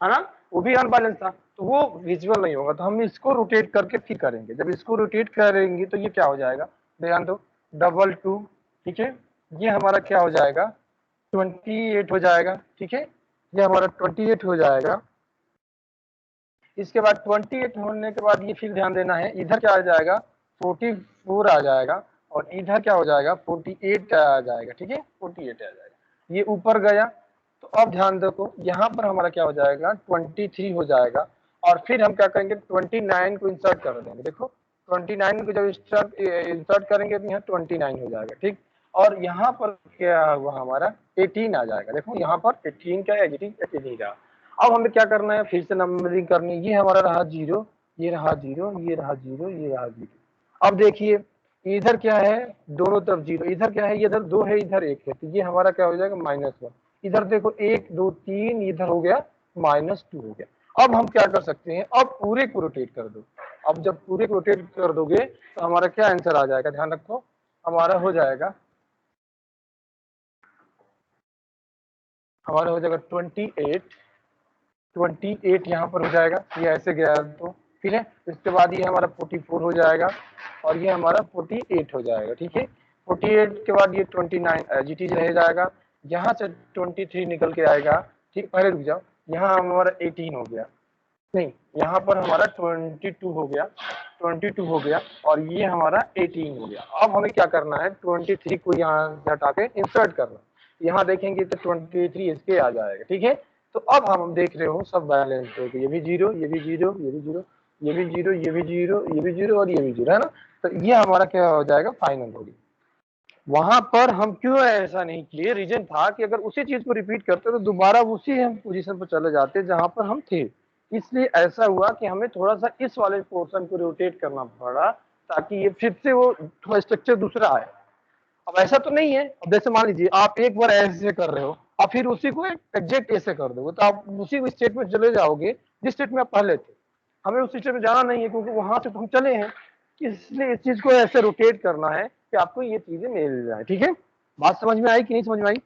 है ना, वो भी अनबैलेंस था, तो वो विजुअल नहीं होगा। तो हम इसको रोटेट करके फिर करेंगे, जब इसको रोटेट करेंगे तो ये क्या हो जाएगा, ध्यान दो, 2 ठीक है, ये हमारा क्या हो जाएगा, 28 हो जाएगा। ठीक है, ये हमारा 28 हो जाएगा। इसके बाद 28 होने के बाद ये फिर ध्यान देना है, इधर क्या आ जाएगा, 44 आ जाएगा, और इधर क्या हो जाएगा, 48 आ जाएगा। ठीक है, 48 आ जाएगा, ये ऊपर गया। तो अब ध्यान देखो, यहाँ पर हमारा क्या हो जाएगा, 23 हो जाएगा, और फिर हम क्या करेंगे, 29 को इंसर्ट कर देंगे। देखो 29 को जब इंसर्ट करेंगे तो यहाँ 29 हो जाएगा। ठीक, और यहाँ पर क्या हुआ, हमारा 18 आ जाएगा। देखो यहाँ पर 18 का एडिटिंग 18 का। अब हमें क्या करना है, फिर से नंबरिंग करनी है। ये हमारा रहा 0, ये रहा 0, ये रहा 0, ये रहा 0। अब देखिए इधर क्या है, दोनों तरफ 0, इधर क्या है, इधर 2 है इधर 1 है, तो ये हमारा क्या हो जाएगा, -1। इधर देखो 1 2 3, इधर हो गया -2 हो गया। अब हम क्या कर सकते हैं, अब पूरे को रोटेट कर दो। अब जब पूरे को रोटेट कर दोगे तो हमारा क्या आंसर आ जाएगा, ध्यान रखो, हमारा हो जाएगा 28 यहाँ पर हो जाएगा, ये ऐसे गया तो ठीक है। इसके बाद ये हमारा 44 हो जाएगा, और ये हमारा 48 हो जाएगा। ठीक है, 48 के बाद ये 29 एजिटीज रह जाएगा, यहाँ से 23 निकल के आएगा। ठीक, पहले रुक जाओ, यहाँ हमारा 18 हो गया, नहीं, यहाँ पर हमारा 22 हो गया, 22 हो गया और ये हमारा 18 हो गया। अब हमें क्या करना है, 23 को यहाँ से हटा के इंसर्ट करना। यहाँ देखेंगे तो 23 इसके आ जाएगा, ठीक है। तो अब हम देख रहे हो सब बैलेंस हो, ये भी जीरो, ये भी जीरो, ये भी जीरो, ये भी जीरो, ये भी जीरो, ये भी जीरो और ये भी जीरो, है ना। तो ये हमारा क्या हो जाएगा, फाइनल होगी। वहां पर हम क्यों ऐसा नहीं किए, रीजन था कि अगर उसी चीज को रिपीट करते तो दोबारा उसी हम पोजीशन पर चले जाते जहां पर हम थे। इसलिए ऐसा हुआ कि हमें थोड़ा सा इस वाले पोर्शन को रोटेट करना पड़ा ताकि ये फिर से वो थोड़ा स्ट्रक्चर दूसरा आए। अब ऐसा तो नहीं है, अब जैसे मान लीजिए आप एक बार ऐसे कर रहे हो और फिर उसी को एग्जैक्ट ऐसे कर दोगे तो आप उसी स्टेट में चले जाओगे जिस स्टेट में आप पहले थे। हमें उस स्टेट में जाना नहीं है क्योंकि वहां से तो हम चले हैं, इसलिए इस चीज को ऐसे रोटेट करना है कि आपको ये चीजें मिल जाए, ठीक है। बात समझ में आई कि नहीं समझ में आई?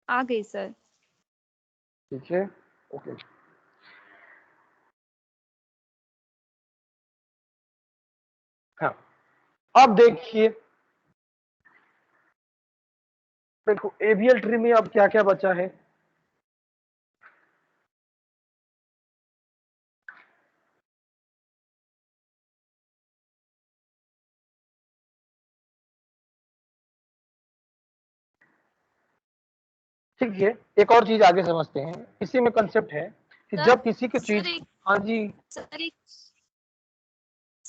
आ गई सर। ठीक है, ओके। हाँ, अब देखिए, देखो एबीएल ट्री में अब क्या क्या बचा है। ठीक है, एक और चीज आगे समझते हैं, इसी में कंसेप्ट है कि सर, जब किसी की सर चीज। एक हाँ जी, सर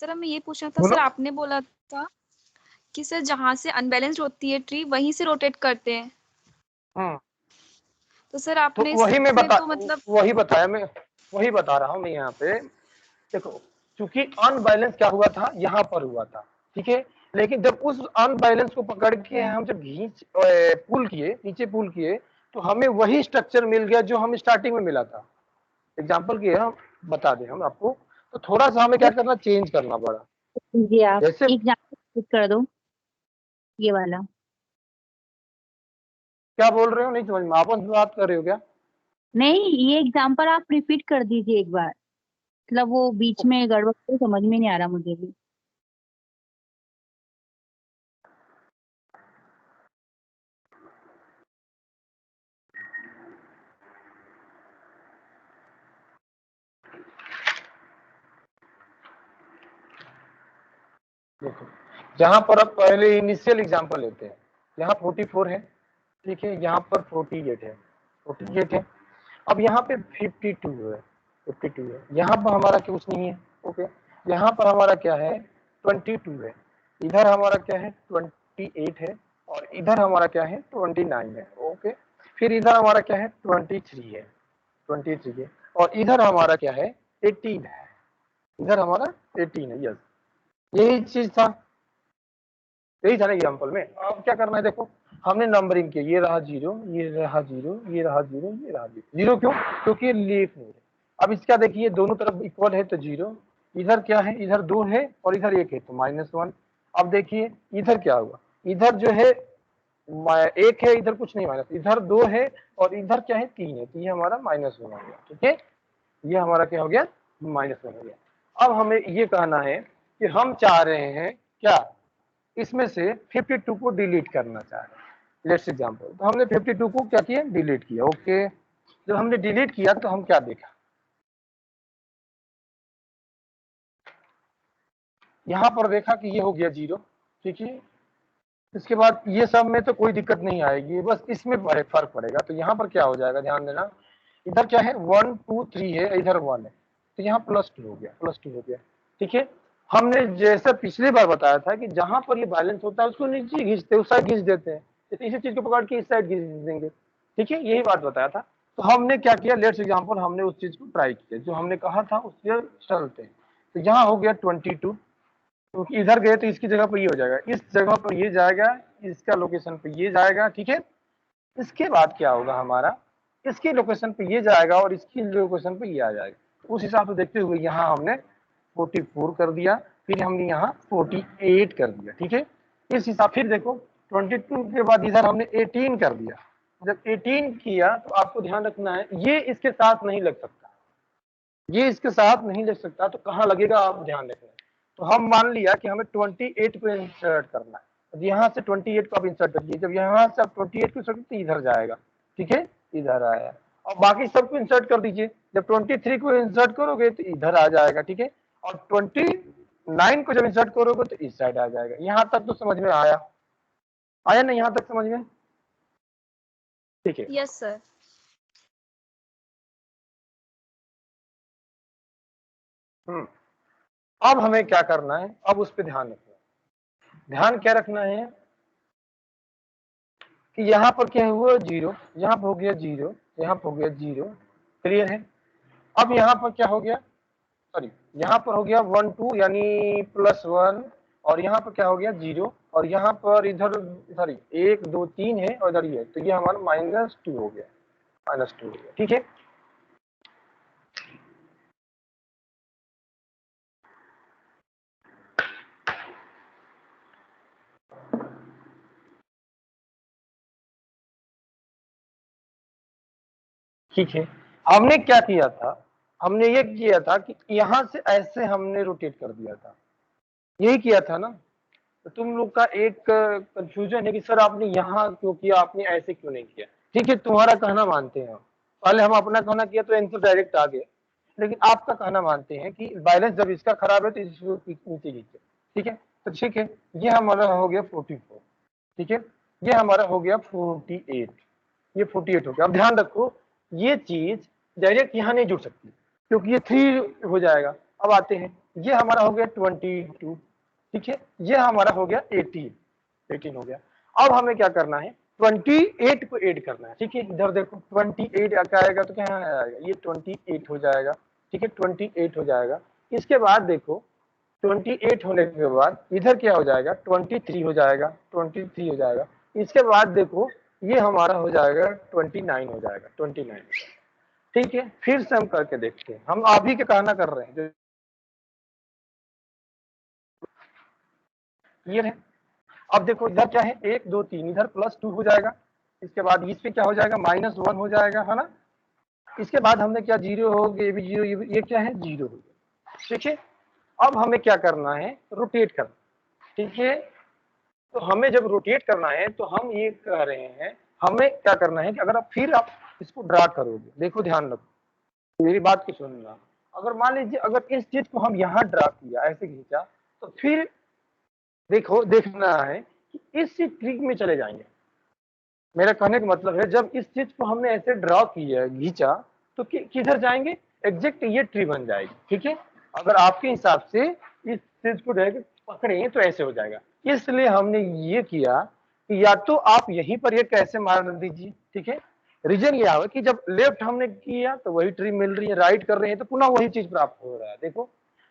हमें ये पूछना था बोलो। सर, आपने बोला था कि सर जहाँ से अनबैलेंस्ड होती है ट्री वहीं से रोटेट करते हैं। हम्म, तो सर तो आपने वही मैं इसमें बता, तो मतलब वही बताया मैं, वही बता रहा हूँ मैं यहाँ पे। देखो, क्योंकि अनबैलेंस क्या हुआ था, यहाँ पर हुआ था, ठीक है। लेकिन जब उस अनबैलेंस को पकड़ के हम जब घींच पुल किए, नीचे पुल किए, तो हमें वही स्ट्रक्चर मिल गया जो हम स्टार्टिंग में मिला था। एग्जाम्पल के हम बता दें हम आपको, तो थोड़ा सा हमें क्या करना, चेंज करना पड़ा। जी आप जैसे एग्जाम्पल कर दो ये वाला। क्या बोल रहे हो, नहीं समझ में, आपस में बात कर रहे हो क्या? नहीं, ये एग्जाम्पल आप रिपीट कर दीजिए एक बार, मतलब वो बीच में गड़बड़ तो समझ में नहीं आ रहा मुझे भी। देखो, यहाँ पर अब पहले इनिशियल एग्जांपल लेते हैं। यहाँ 44 है, ठीक है, यहाँ पर 48 है, 48 है। अब यहाँ पे 52 है, 52 है। यहाँ पर हमारा कुछ नहीं है, ओके। यहाँ पर हमारा क्या है, 22 है। इधर हमारा क्या है, 28 है। और इधर हमारा क्या है, 29 है, ओके। फिर इधर हमारा क्या है, 23 है, 23 है। और इधर हमारा क्या है, 18 है। इधर हमारा 18 है, यस। यही चीज था, यही था ना एग्जाम्पल में। अब क्या करना है, देखो हमने नंबरिंग किया, ये रहा जीरो, ये रहा जीरो, ये रहा जीरो, ये रहा जीरो। जीरो क्यों, क्योंकि ये लीफ नहीं है। अब इसका देखिए, दोनों तरफ इक्वल है तो जीरो। इधर क्या है, इधर 2 है और इधर 1 है तो -1। अब देखिए इधर क्या हुआ, इधर जो है 1 है, इधर कुछ नहीं माइनस, इधर 2 है और इधर क्या है, 3 है, तो ये हमारा -1 हो गया, ठीक है। ये हमारा क्या हो गया, -1 हो गया। अब हमें ये कहना है कि हम चाह रहे हैं क्या, इसमें से 52 को डिलीट करना चाह रहे हैं। लेट्स एग्जांपल, तो हमने 52 को क्या किया, डिलीट किया, ओके। जब हमने डिलीट किया तो हम क्या देखा, यहाँ पर देखा कि ये हो गया जीरो, ठीक है। इसके बाद ये सब में तो कोई दिक्कत नहीं आएगी, बस इसमें फर्क पड़ेगा। तो यहाँ पर क्या हो जाएगा, ध्यान देना, इधर क्या है 1 2 3 है, इधर 1 है, तो यहाँ +2 हो गया, +2 हो गया, ठीक है। हमने जैसे पिछली बार बताया था कि जहां पर ये बैलेंस होता है उसको नीचे खींचते, उस साइड खींच देते हैं, इसी चीज को पकड़ के इस साइड खींच देंगे, ठीक है, यही बात बताया था। तो हमने क्या किया, लेट्स एग्जाम्पल, हमने उस चीज को ट्राई किया जो हमने कहा था, उससे चलते हैं। तो यहाँ हो गया 22, क्योंकि इधर गए तो इसकी जगह पर ये हो जाएगा, इस जगह पर ये जाएगा, इसका लोकेशन पे ये जाएगा, ठीक है। इसके बाद क्या होगा हमारा, इसकी लोकेशन पे ये जाएगा और इसकी लोकेशन पे ये आ जाएगा। उस हिसाब से देखते हुए यहाँ हमने 44 कर दिया, फिर हमने यहाँ 48 कर दिया, ठीक है। इस हिसाब, फिर देखो 22 के बाद इधर हमने 18 कर दिया। जब 18 किया तो आपको ध्यान रखना है, ये इसके साथ नहीं लग सकता, ये इसके साथ नहीं लग सकता, तो कहाँ लगेगा आप ध्यान रखना। तो हम मान लिया कि हमें 28 को इंसर्ट करना है, तो यहाँ से 28 को आप इंसर्ट करिए। जब यहाँ से आप 28 को इंसर्ट तो इधर जाएगा, ठीक है, इधर आया। और बाकी सबको इंसर्ट कर दीजिए। जब 23 को इंसर्ट करोगे तो इधर आ जाएगा, ठीक है, और 29 को जब इंसर्ट करोगे तो इस साइड आ जाएगा। यहां तक तो समझ में आया, आया ना यहां तक समझ में? ठीक है। Yes sir. अब हमें क्या करना है, अब उस पर ध्यान रखना है। ध्यान क्या रखना है कि यहाँ पर क्या हुआ 0, यहाँ पर हो गया 0, यहाँ पर हो गया 0, क्लियर है। अब यहाँ पर क्या हो गया, सॉरी यहाँ पर हो गया 1 2 यानी +1, और यहाँ पर क्या हो गया 0, और यहाँ पर इधर सॉरी 1 2 3 है और इधर ये, तो ये हमारा -2 हो गया, -2 हो गया, ठीक है। ठीक है, हमने क्या किया था, हमने ये किया था कि यहाँ से ऐसे हमने रोटेट कर दिया था, यही किया था ना। तो तुम लोग का एक कंफ्यूजन है कि सर आपने यहाँ क्यों किया, आपने ऐसे क्यों नहीं किया। ठीक है, तुम्हारा कहना मानते हैं, पहले हम अपना कहना किया तो आंसर डायरेक्ट आ गया, लेकिन आपका कहना मानते हैं कि बैलेंस जब इसका खराब है तो इसको नीचे खींचे, ठीक है। तो ठीक है, ये हमारा हो गया 44, ठीक है, ये हमारा हो गया 48, ये 48 हो गया। अब ध्यान रखो ये चीज डायरेक्ट यहाँ नहीं जुड़ सकती क्योंकि ये 3 हो जाएगा। अब आते हैं, ये हमारा हो गया 22, ठीक है, ये हमारा हो गया 18 हो गया। अब हमें क्या करना है, 28 को ऐड करना है, ठीक है। इधर देखो 28 क्या आएगा, तो क्या आएगा, ये 28 हो जाएगा, ठीक है, 28 हो जाएगा। इसके बाद देखो 28 होने के बाद इधर क्या हो जाएगा, 23 हो जाएगा, 23 हो जाएगा। इसके बाद देखो ये हमारा हो जाएगा 29 हो जाएगा, 29, ठीक है। फिर से हम करके देखते हैं, हम अभी के कहना कर रहे हैं जो क्लियर है। अब देखो इधर क्या है, 1 2 3, इधर +2 हो जाएगा, इसके बाद इस पे क्या हो जाएगा, -1 हो जाएगा, है ना। इसके बाद हमने क्या 0 हो गया, ये भी 0, ये क्या है 0 हो गया, ठीक है। अब हमें क्या करना है, रोटेट करना, ठीक है। तो हमें जब रोटेट करना है तो हम ये कह रहे हैं, हमें क्या करना है कि अगर आप इसको ड्रा करोगे, देखो ध्यान रखो मेरी बात को सुनना। अगर मान लीजिए अगर इस चीज को हम यहाँ ड्रा किया, ऐसे खींचा, तो फिर देखो देखना है कि इस ट्रिक में चले जाएंगे। मेरा कहने का मतलब है जब इस चीज को हमने ऐसे ड्रॉ किया, खींचा, तो किधर जाएंगे, एग्जैक्ट ये ट्री बन जाएगी, ठीक है। अगर आपके हिसाब से इस चीज को डायरेक्ट पकड़े तो ऐसे हो जाएगा, इसलिए हमने ये किया कि या तो आप यहीं पर ये कैसे मार दीजिए, ठीक है। रीजन ये है कि जब लेफ्ट हमने किया तो वही ट्री मिल रही है, राइट कर रहे हैं तो पुनः वही चीज प्राप्त हो रहा है। देखो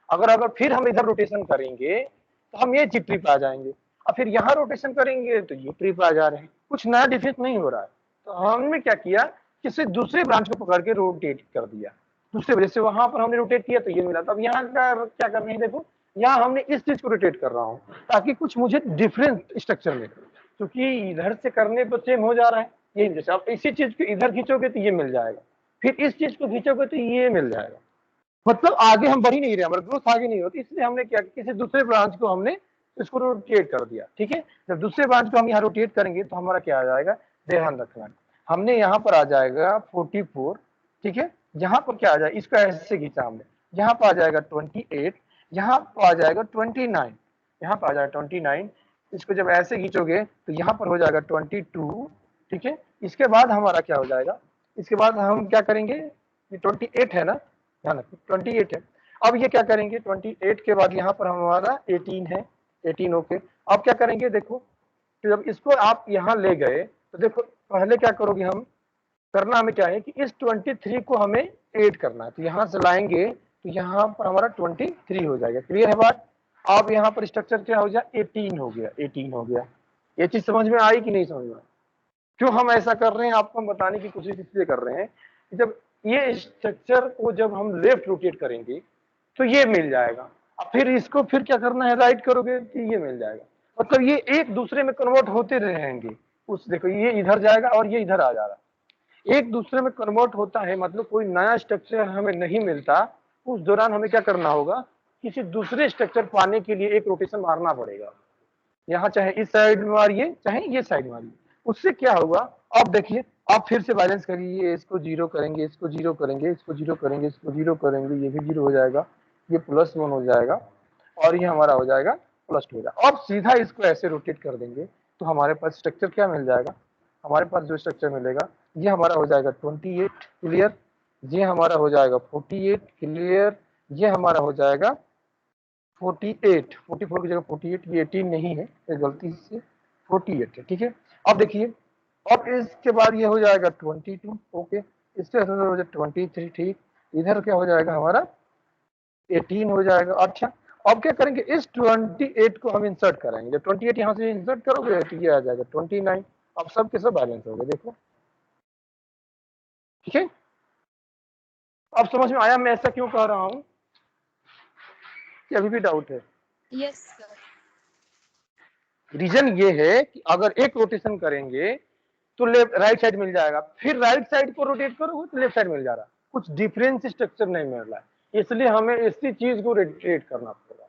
अगर फिर हम इधर रोटेशन करेंगे तो हम ये ट्री पे आ जाएंगे, और फिर यहाँ रोटेशन करेंगे तो ये ट्री पे आ जा रहे हैं, कुछ नया डिफरेंस नहीं हो रहा है। तो हमने क्या किया, किसी दूसरे ब्रांच को पकड़ के रोटेट कर दिया, दूसरे वजह से वहां पर हमने रोटेट किया तो ये मिला। तो अब यहाँ क्या कर रहे हैं, देखो यहाँ हमने इस चीज को रोटेट कर रहा हूँ ताकि कुछ मुझे डिफरेंट स्ट्रक्चर मिले, क्योंकि इधर से करने पर सेम हो जा रहा है। ये जैसे आप इसी चीज को इधर खींचोगे तो ये मिल जाएगा, फिर इस चीज को खींचोगे तो ये मिल जाएगा, मतलब आगे हम बढ़ ही नहीं रहे, हमारा ग्रोथ आगे नहीं होती। इसलिए हमने क्या, किसी दूसरे ब्रांच को हमने इसको रोटेट कर दिया, ठीक है। जब दूसरे ब्रांच को हम यहाँ रोटेट करेंगे तो हमारा क्या आ जाएगा, ध्यान रखना, हमने यहाँ पर आ जाएगा 44, ठीक है। यहाँ पर क्या आ जाएगा, इसको ऐसे खींचा हमने, यहाँ पर आ जाएगा 28, यहाँ पर आ जाएगा 29, यहाँ पर आ जाएगा 29। इसको जब ऐसे खींचोगे तो यहाँ पर हो जाएगा 22, ठीक है। इसके बाद हमारा क्या हो जाएगा, इसके बाद हम क्या करेंगे, 28 है ना, ध्यान रखो 28 है। अब ये क्या करेंगे, 28 के बाद यहाँ पर हमारा 18 है, 18 ओके। अब क्या करेंगे, देखो तो जब इसको आप यहाँ ले गए तो देखो पहले क्या करोगे, हम करना हमें क्या है कि इस 23 को हमें ऐड करना है, तो यहाँ से लाएंगे तो यहाँ पर हमारा 23 हो जाएगा, क्लियर है बात। अब यहाँ पर स्ट्रक्चर क्या हो गया, 18 हो गया, 18 हो गया। ये चीज समझ में आई कि नहीं समझ में आई? क्यों हम ऐसा कर रहे हैं, आपको हम बताने की कोशिश इसलिए कर रहे हैं कि जब ये स्ट्रक्चर को जब हम लेफ्ट रोटेट करेंगे तो ये मिल जाएगा, और फिर इसको फिर क्या करना है, राइट करोगे तो ये मिल जाएगा, मतलब ये एक दूसरे में कन्वर्ट होते रहेंगे। उस देखो ये इधर जाएगा और ये इधर आ जा रहा है, एक दूसरे में कन्वर्ट होता है, मतलब कोई नया स्ट्रक्चर हमें नहीं मिलता, उस दौरान हमें क्या करना होगा, किसी दूसरे स्ट्रक्चर पाने के लिए एक रोटेशन मारना पड़ेगा, यहाँ चाहे इस साइड में मारिए चाहे ये साइड मारिए। उससे क्या होगा, अब देखिए आप फिर से बैलेंस करिए, इसको 0 करेंगे, इसको 0 करेंगे, इसको 0 करेंगे, इसको 0 करेंगे, ये भी 0 हो जाएगा, ये +1 हो जाएगा और ये हमारा हो जाएगा +2 हो जाएगा। अब सीधा इसको ऐसे रोटेट कर देंगे तो हमारे पास स्ट्रक्चर क्या मिल जाएगा, हमारे पास जो स्ट्रक्चर मिलेगा ये हमारा हो जाएगा 28 क्लियर, ये हमारा हो जाएगा 48 क्लियर, ये हमारा हो जाएगा 48, 44 की जगह 48, ये 18 नहीं है, ये गलती से 48 है, ठीक है। अब देखिए, अब इसके बाद ये हो जाएगा 22, ओके, इसके हो जाएगा 23, ठीक, इधर क्या हो जाएगा हमारा 18 हो जाएगा। अच्छा, अब क्या करेंगे, इस 28 को हम इंसर्ट करेंगे, जब 28 यहाँ से इंसर्ट करोगे तो ये आ जाएगा 29। अब सब के सब बैलेंस हो गए, देखो, ठीक है। अब समझ में आया मैं ऐसा क्यों कह रहा हूँ, कि अभी भी डाउट है? Yes sir. रीजन ये है कि अगर एक रोटेशन करेंगे तो लेफ्ट राइट साइड मिल जाएगा, फिर राइट साइड को रोटेट करोगे तो लेफ्ट साइड मिल जा रहा है, कुछ डिफरेंस स्ट्रक्चर नहीं मिल रहा है, इसलिए हमें इसी चीज को रोटेट करना पड़ेगा।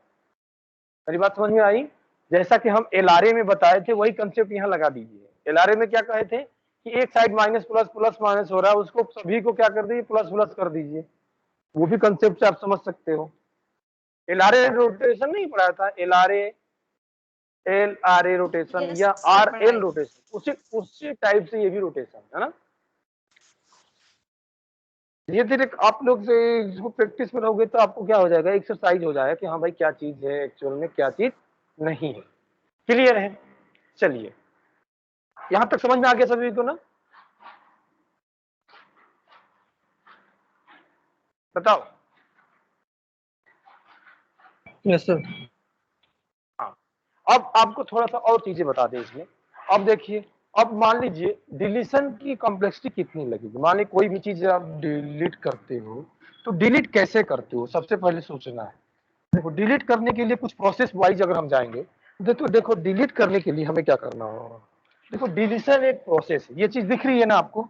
मेरी बात समझ में आई? जैसा कि हम एलआरए में बताए थे वही कंसेप्ट यहाँ लगा दीजिए। एलआरए में क्या कहे थे कि एक side minus plus plus minus हो रहा है, उसको सभी को क्या कर दीजिए, प्लस प्लस कर दीजिए, वो भी कंसेप्ट से आप समझ सकते हो। एलआरए रोटेशन नहीं पढ़ाया था, एलआरए रोटेशन यस या सर, आरएल पढ़ाई। रोटेशन, उसी टाइप से ये भी रोटेशन है ना। धीरे धीरे आप लोग से इसको प्रैक्टिस में रहोगे तो आपको क्या हो जाएगा, एक्सरसाइज हो जाएगा कि हाँ भाई क्या चीज है एक्चुअल में, क्या चीज नहीं है। क्लियर है? चलिए, यहां तक समझ में आ गया सभी को ना? बताओ। Yes sir. हाँ, अब आपको थोड़ा सा और चीजें बता दें इसमें। अब देखिए, अब मान लीजिए डिलीशन की कॉम्प्लेक्सिटी कितनी लगेगी। मान लीजिए कोई भी चीज आप डिलीट करते हो तो डिलीट कैसे करते हो, सबसे पहले सोचना है। देखो, डिलीट करने के लिए कुछ प्रोसेस वाइज अगर हम जाएंगे तो देखो डिलीट करने के लिए हमें क्या करना होगा। देखो, डिलीशन एक प्रोसेस है, ये चीज दिख रही है ना आपको?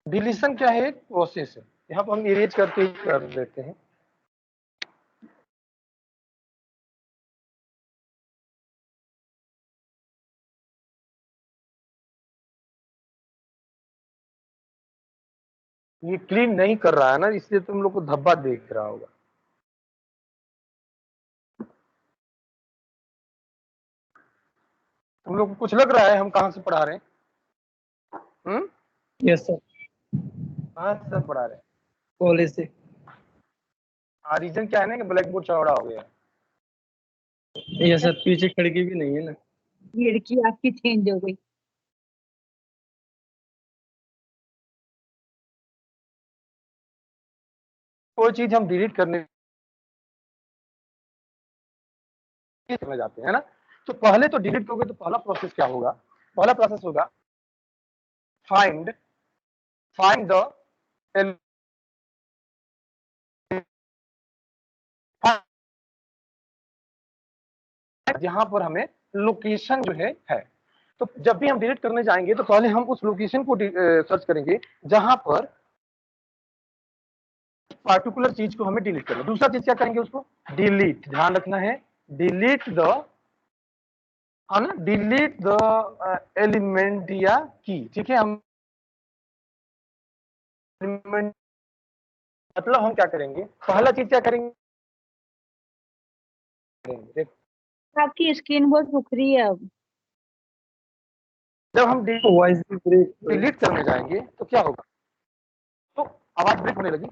डिलीशन क्या है, एक प्रोसेस है। यहाँ पर हम इरेज करके कर देते हैं। ये क्लीन नहीं कर रहा है ना, इसलिए तुम लोग को धब्बा देख रहा होगा। तुम लोग को कुछ लग रहा है हम कहाँ से पढ़ा रहे हैं? Yes sir. कहाँ से पढ़ा रहे हैं? कॉलेज से। हाँ, रीजन क्या है ना कि ब्लैक बोर्ड चौड़ा हो गया। यस सर, पीछे खिड़की भी नहीं है ना। खिड़की आपकी चेंज हो गई। कोई चीज हम डिलीट करने में जाते हैं ना, तो पहले तो डिलीट करोगे तो पहला प्रोसेस क्या होगा, पहला प्रोसेस होगा फाइंड द जहां पर हमें लोकेशन जो है। तो जब भी हम डिलीट करने जाएंगे तो पहले हम उस लोकेशन को सर्च करेंगे जहां पर पार्टिकुलर चीज को हमें डिलीट करना है। दूसरा चीज क्या करेंगे, उसको डिलीट, ध्यान रखना है, डिलीट द, है ना, डिलीट द एलिमेंट या की, ठीक है। हम एलिमेंट मतलब हम क्या करेंगे, पहला चीज क्या करेंगे, आपकी स्क्रीन बहुत रुक रही है अब। जब हम वॉइस भी ब्रेक। डिलीट करने जाएंगे तो क्या होगा, तो आवाज ब्रेक होने लगी।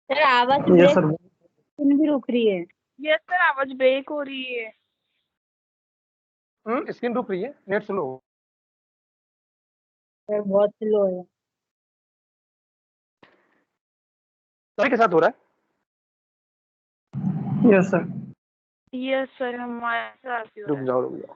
सर आवाज यस ब्रेक, सर। स्क्रीन भी रुक रही है। यस सर, आवाज ब्रेक हो रही है। स्क्रीन रुक रही है, नेट स्लो। सर बहुत स्लो है। सभी के साथ हो रहा यस सर। यस सर, हमारे साथ ही है, हो रहा है। रुक जाओ।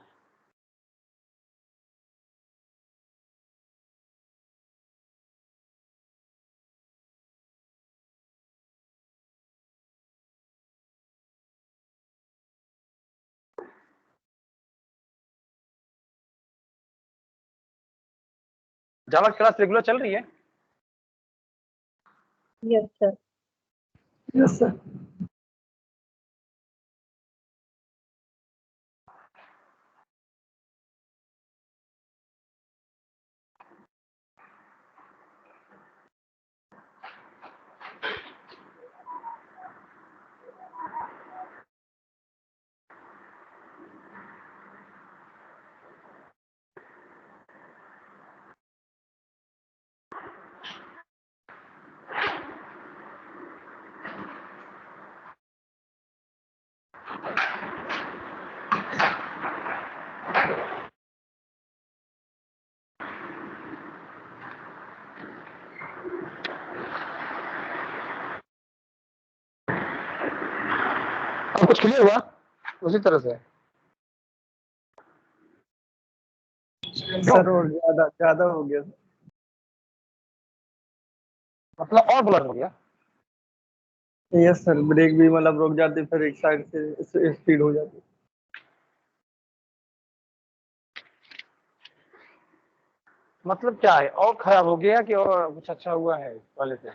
जावा क्लास रेगुलर चल रही है? Yes sir. Yes sir. अब कुछ क्लियर हुआ उसी तरह से? सर और ज्यादा ज्यादा हो गया सर। मतलब और ब्लर हो गया? यस सर, ब्रेक भी मतलब रुक जाती, फिर एक साइड से स्पीड हो जाती। मतलब क्या है, और खराब हो गया कि और कुछ अच्छा हुआ है पहले से?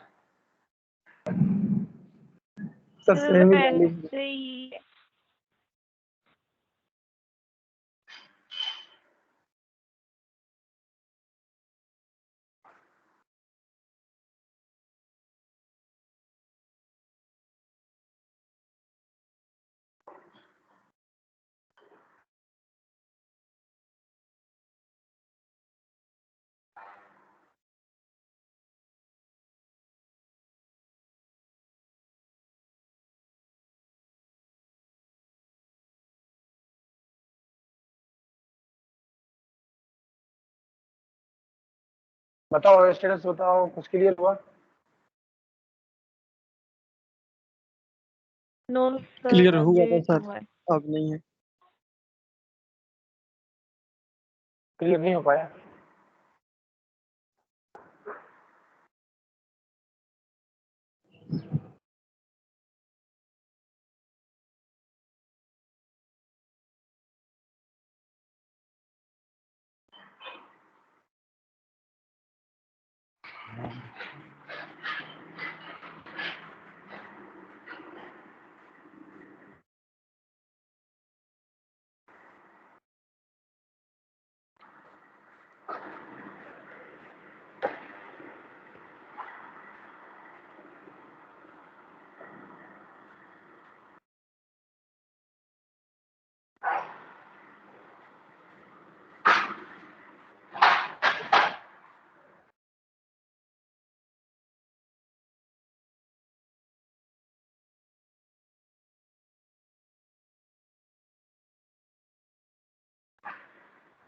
सर सेम ही गाड़ी। वैसे ही बताओ स्टेटस बताओ, कुछ क्लियर हुआ? नो क्लियर सर, हुआ था अभी सर, हुआ है। अब नहीं है। क्लियर नहीं हो पाया?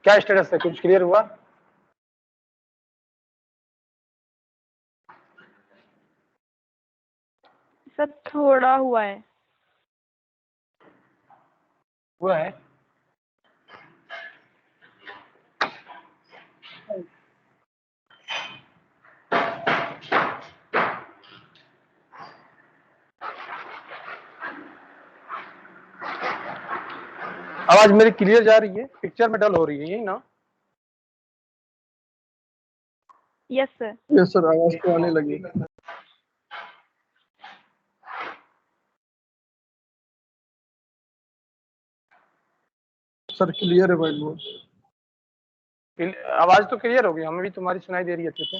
क्या स्टेटस है, कुछ क्लियर हुआ? सर थोड़ा हुआ है। हुआ है? आवाज मेरी क्लियर जा रही है? पिक्चर में डल हो रही है, यही ना? Yes sir. यस सर, आवाज तो आने लगी। सर क्लियर है व्हाइट बोर्ड। आवाज तो क्लियर हो गई, हमें भी तुम्हारी सुनाई दे रही है अच्छे से।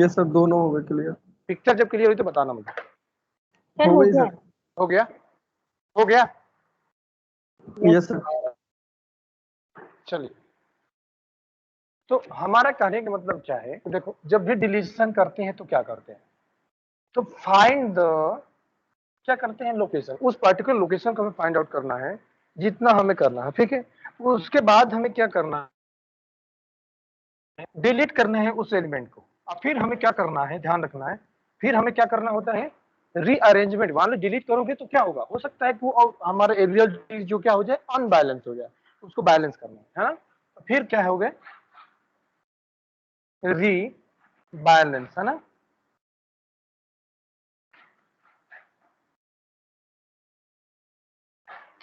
ये सर दोनों हो गए क्लियर। पिक्चर जब क्लियर हुई तो बताना मुझे। सर हो हो गई गया। सर। हो गया? हो गया? Yes sir. चलिए, तो हमारा कहने का मतलब क्या है, देखो जब भी डिलीशन करते हैं तो क्या करते हैं, तो फाइंड द, क्या करते हैं, लोकेशन। उस पर्टिकुलर लोकेशन को हमें फाइंड आउट करना है, जितना हमें करना है, ठीक है। उसके बाद हमें क्या करना है, डिलीट करना है उस एलिमेंट को। और फिर हमें क्या करना है, ध्यान रखना है, फिर हमें क्या करना होता है, रीअरेंजमेंट। मान लो डिलीट करोगे तो क्या होगा, हो सकता है कि वो हमारा एरियल जो क्या हो जाए, अनबैलेंस हो जाए, उसको बैलेंस करना है ना। तो फिर क्या हो गया, रीबैलेंस, है ना।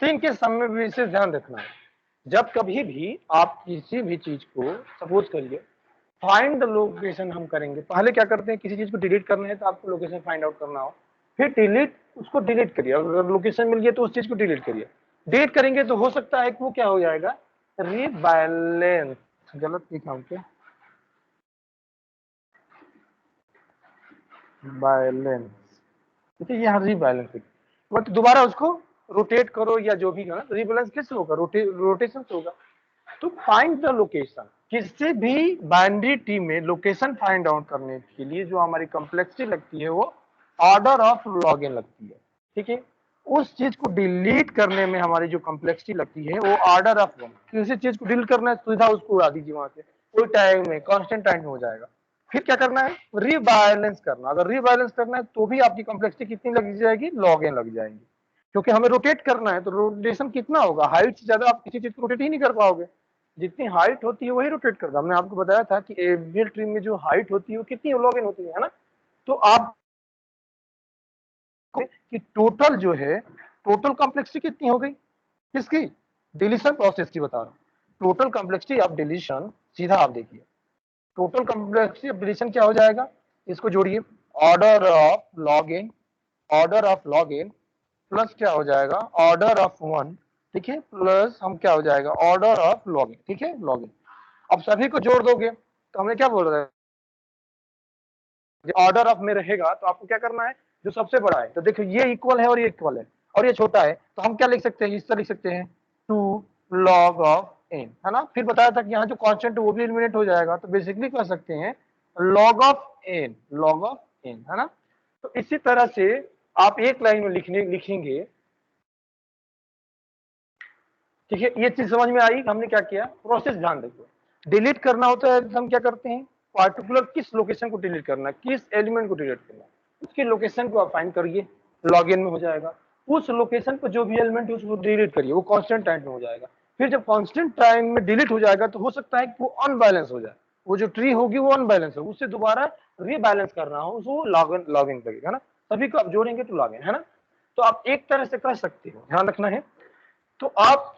तीन के समय में विशेष ध्यान रखना है, जब कभी भी आप किसी भी चीज को, सपोज करिए फाइंड द लोकेशन हम करेंगे, पहले क्या करते हैं, किसी चीज को डिलीट करना है तो आपको लोकेशन फाइंड आउट करना हो, फिर डिलीट, उसको डिलीट करिए, अगर लोकेशन मिल गई तो उस चीज को डिलीट करिए। डिलीट करेंगे तो हो सकता है कि वो क्या हो जाएगा, रीबैलेंस। गलत लिखा हूं क्या, बैलेंस, ठीक है, यहाँ रीबैलेंस, बट दोबारा उसको रोटेट करो या जो भी है, रीबैलेंस कैसे होगा, रोटेशन से होगा। तो फाइंड द लोकेशन, किसी भी बाइनरी ट्री में लोकेशन फाइंड आउट करने के लिए जो हमारी कॉम्प्लेक्सिटी लगती है वो ऑर्डर ऑफ लॉग एन लगती है, ठीक है। उस चीज को डिलीट करने में हमारी जो कॉम्प्लेक्सिटी लगती है वो ऑर्डर ऑफ 1। किसी चीज को डिलीट करना है सीधा उसको उड़ा दीजिए वहां से, कोई टाइम में कांस्टेंट टाइम में हो जाएगा। फिर क्या करना है, रीबैलेंस करना। अगर रीबैलेंस करना है तो भी आपकी कॉम्प्लेक्सिटी कितनी लग जाएगी, log n लग जाएंगी, क्योंकि हमें रोटेट करना है। तो रोटेशन कितना होगा, हाइट से ज्यादा आप किसी चीज को रोटेट ही नहीं कर पाओगे। जितनी हाइट होती है वही रोटेट करता है। हमने आपको बताया था कि एवियल ट्री में जो हाइट होती है वो कितनी log n होती है ना। तो आप कि टोटल जो है, टोटल कॉम्प्लेक्सिटी कितनी हो गई, किसकी, डिलीशन प्रोसेस की बता रहा हूं। टोटल कॉम्प्लेक्सिटी ऑफ डिलीशन, सीधा आप देखिए टोटल कॉम्प्लेक्सिटी ऑफ डिलीशन क्या हो जाएगा, इसको जोड़िए, order of log n, order of log n plus क्या हो जाएगा, ऑर्डर ऑफ 1, ठीक है, प्लस हम क्या हो जाएगा, ऑर्डर ऑफ log n, ठीक है, log n। अब सभी को जोड़ दोगे तो हमें क्या बोल रहा है, ऑर्डर ऑफ में रहेगा तो आपको क्या करना है, जो सबसे बड़ा है। तो देखो ये इक्वल है और ये इक्वल है और ये छोटा है, तो हम क्या लिख सकते हैं, इस तरह लिख सकते हैं 2 log ऑफ n, है ना। फिर बताया था कि यहाँ जो कांस्टेंट है वो भी एलिमिनेट हो जाएगा, तो बेसिकली कह सकते हैं log of n, log of n, है ना। तो इसी तरह से आप एक लाइन में लिखेंगे, ठीक है। ये चीज समझ में आई, हमने क्या किया, प्रोसेस ध्यान रखिए। डिलीट करना होता है तो हम क्या करते हैं, पार्टिकुलर किस लोकेशन को डिलीट करना है, किस एलिमेंट को डिलीट करना है, उसके लोकेशन को आप फाइंड करिए, log n में हो जाएगा। उस लोकेशन पर जो भी एलिमेंट है उसको डिलीट करिए, वो कांस्टेंट टाइम में हो जाएगा। फिर जब कांस्टेंट टाइम में डिलीट हो जाएगा तो हो सकता है कि वो अनबैलेंस हो जाए, वो जो ट्री होगी वो अनबैलेंस हो, उससे दोबारा रीबैलेंस करना हो उसको log n लगेगा ना। सभी को आप जोड़ेंगे तो log n, है ना। तो आप एक तरह से कर सकते हो, ध्यान रखना है। तो आप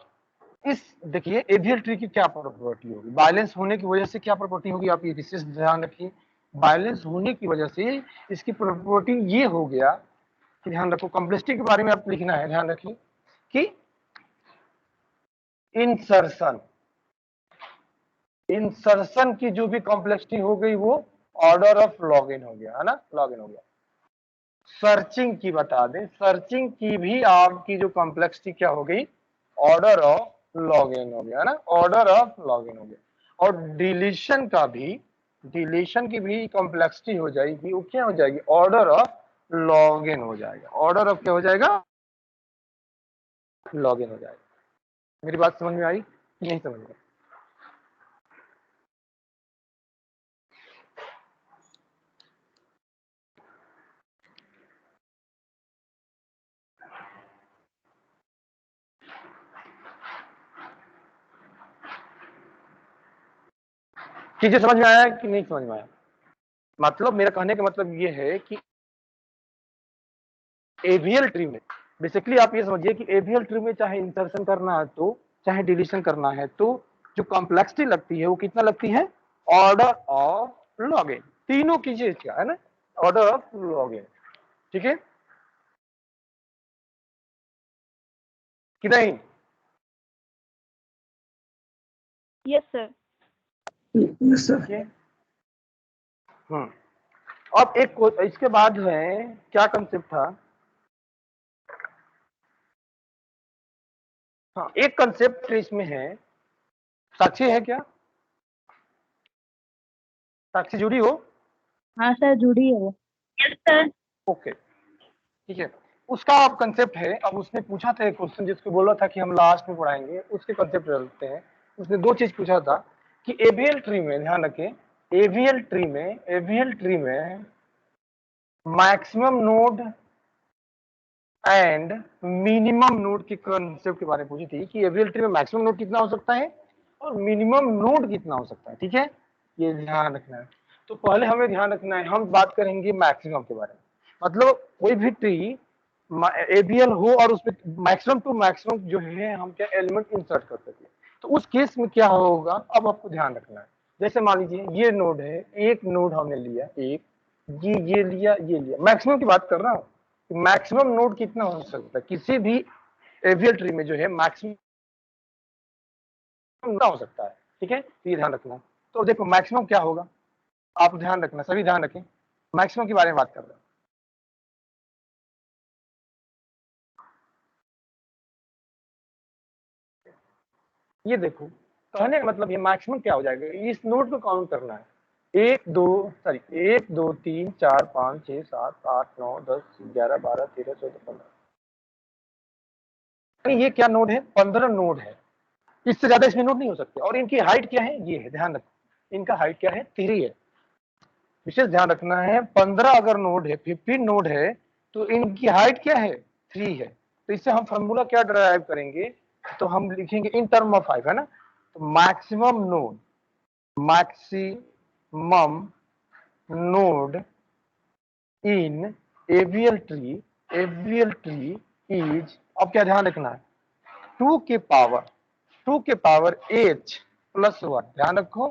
इस देखिए एवियल ट्री की क्या प्रॉपर्टी होगी, बैलेंस होने की वजह से क्या प्रॉपर्टी होगी, आप ये विशेष ध्यान रखिए। बैलेंस होने की वजह से इसकी प्रॉपर्टी ये हो गया कि, ध्यान रखो कॉम्प्लेक्सिटी के बारे में आप लिखना है, ध्यान रखिए कि इंसर्शन, इंसर्शन की जो भी कॉम्प्लेक्सिटी हो गई वो ऑर्डर ऑफ log n हो गया, है ना, log n हो गया। सर्चिंग की बता दें, सर्चिंग की भी आपकी जो कॉम्प्लेक्सिटी क्या हो गई, ऑर्डर ऑफ log n हो गया, है ना, ऑर्डर ऑफ log n हो गया। और डिलीशन का भी, डिलीशन की भी कॉम्प्लेक्सिटी हो जाएगी, वो क्या हो जाएगी, ऑर्डर ऑफ log n हो जाएगा, ऑर्डर ऑफ क्या हो जाएगा, log n हो जाएगा। मेरी बात समझ में आई कि नहीं समझ में? चीजें समझ में आया कि नहीं समझ में आया? मतलब मेरा कहने का मतलब ये है कि एवियल ट्री में बेसिकली आप ये समझिए कि एवियल ट्री में चाहे इंसर्शन करना है तो चाहे डिलीशन करना है तो जो कॉम्प्लेक्सिटी लगती है वो कितना लगती है, ऑर्डर ऑफ log n, तीनों की चीज क्या है ना, ऑर्डर ऑफ log n, ठीक है कि नहीं? Yes sir. Yes sir. ठीक है। अब एक इसके बाद है क्या कंसेप्ट था, हाँ एक कंसेप्ट इसमें है, साक्षी है क्या, साक्षी जुड़ी हो? हाँ सर, जुड़ी है वो। Yes sir. ओके ठीक है। उसका अब कंसेप्ट है, अब उसने पूछा था एक क्वेश्चन जिसको बोला था कि हम लास्ट में पढ़ाएंगे, उसके कंसेप्ट डालते हैं। उसने दो चीज पूछा था कि एवियल ट्री में, ध्यान रखें, एवियल ट्री में maximum node and minimum node के कंसेप्ट के बारे में पूछी थी कि एवियल ट्री में मैक्सिमम नोड कितना हो सकता है और मिनिमम नोड कितना हो सकता है, ठीक है, ये ध्यान रखना है। तो पहले हमें ध्यान रखना है, हम बात करेंगे मैक्सिमम के बारे में, मतलब कोई भी ट्री एबीएल हो और उसमें मैक्सिमम टू मैक्सिमम जो है हम क्या एलिमेंट इंसर्ट कर सके, तो उस केस में क्या होगा, अब आपको ध्यान रखना है। जैसे मान लीजिए ये नोड है, एक नोड हमने लिया, एक ये लिया, ये लिया, मैक्सिमम की बात कर रहा हूँ, मैक्सिमम नोड कितना हो सकता है किसी भी एवियल ट्री में जो है मैक्सिमम ना हो सकता है, ठीक है, तो ये ध्यान रखना। तो देखो मैक्सिमम क्या होगा, आप ध्यान रखना, सभी ध्यान रखें, मैक्सिमम के बारे में बात कर रहे हैं। ये देखो कहने का मतलब ये मैक्सिमम क्या हो जाएगा, इस नोड को काउंट करना है, 1 2 3 4 5 6 7 8 9 10 11 12 13 14 15, ये क्या नोड है, 15 नोड है, इससे ज्यादा इसमें नोड नहीं हो सकते। और इनकी हाइट क्या है, ये है, ध्यान रखो इनका हाइट क्या है, 3 है। विशेष ध्यान रखना है, 15 अगर नोड है, 15 नोड है, तो इनकी हाइट क्या है, 3 है। तो इससे हम फॉर्मूला क्या ड्राइव करेंगे, तो हम लिखेंगे इन टर्म ऑफ हाइट, है ना। तो maximum node in AVL tree is, अब क्या ध्यान रखना है, 2 के पावर h प्लस 1, ध्यान रखो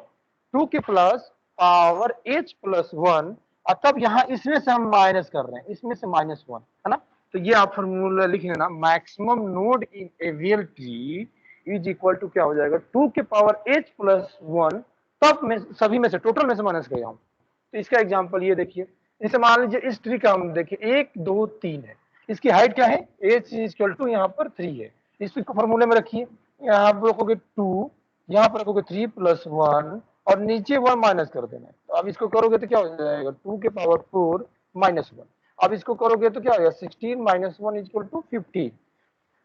2 के पावर h प्लस 1, और तब यहाँ इसमें से हम माइनस कर रहे हैं, इसमें से -1, है ना। तो ये आप फॉर्मूला लिख लेना, maximum node in AVL tree is equal to क्या हो जाएगा, 2 के पावर h प्लस 1, तब में सभी में से टोटल में से माइनस कर रहा हूं। तो इसका एग्जांपल ये देखिए, जैसे मान लीजिए इस ट्री का हम देखिए 1 2 3 है, इसकी हाइट क्या है, h इक्वल टू यहाँ पर 3 है, इसको फॉर्मूले में रखिए, यहाँ पर रखोगे 2, यहाँ पर रखोगे 3 प्लस 1, और नीचे 1 माइनस कर देना है। तो अब इसको करोगे तो क्या हो जाएगा, 2 के पावर 4 माइनस 1। अब इसको करोगे तो क्या होगा, 16 माइनस 1 इक्वल टू 15।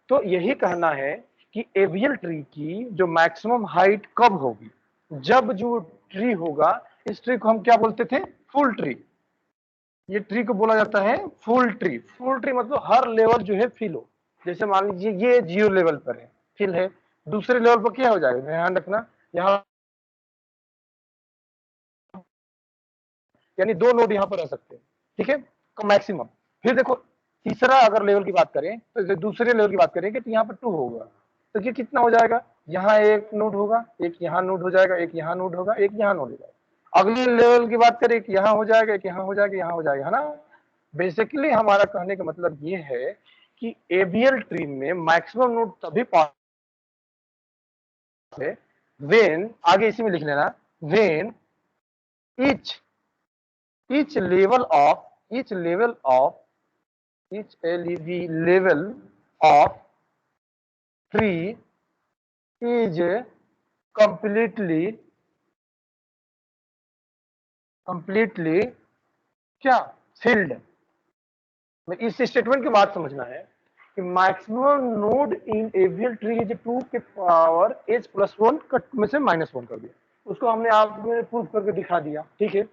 तो यही कहना है कि एवियल ट्री की जो मैक्सिमम हाइट कब होगी, जब जो ट्री होगा, इस ट्री को हम क्या बोलते थे, फुल ट्री। ये ट्री को बोला जाता है फुल ट्री। फुल ट्री मतलब हर लेवल जो है फिल हो। जैसे मान लीजिए ये 0 लेवल पर है, फिल है, दूसरे लेवल पर क्या हो जाएगा, ध्यान रखना, यहाँ यानी 2 नोड यहाँ पर रह सकते हैं, ठीक है, तो मैक्सिमम। फिर देखो तीसरा अगर लेवल की बात करें, तो दूसरे लेवल की बात करेंगे तो यहाँ पर 2 होगा, तो ये कितना हो जाएगा, यहाँ एक नोड होगा, एक यहाँ नोड हो जाएगा, एक यहाँ नोड होगा, एक यहाँ नोड हो जाएगा। अगले लेवल की बात करें, एक यहाँ हो जाएगा, एक यहाँ हो जाएगा, यहाँ हो जाएगा, है ना। बेसिकली हमारा कहने का मतलब ये है कि एवियल ट्री में मैक्सिमम नोड तभी पॉसिबल है व्हेन, आगे इसी में लिख लेना, when each level of tree is completely क्या filled। इस स्टेटमेंट की बात समझना है कि maximum node in AVL tree is 2 के पावर h प्लस 1 कट में से -1 कर दिया, उसको हमने आपने प्रूफ करके दिखा दिया, ठीक है।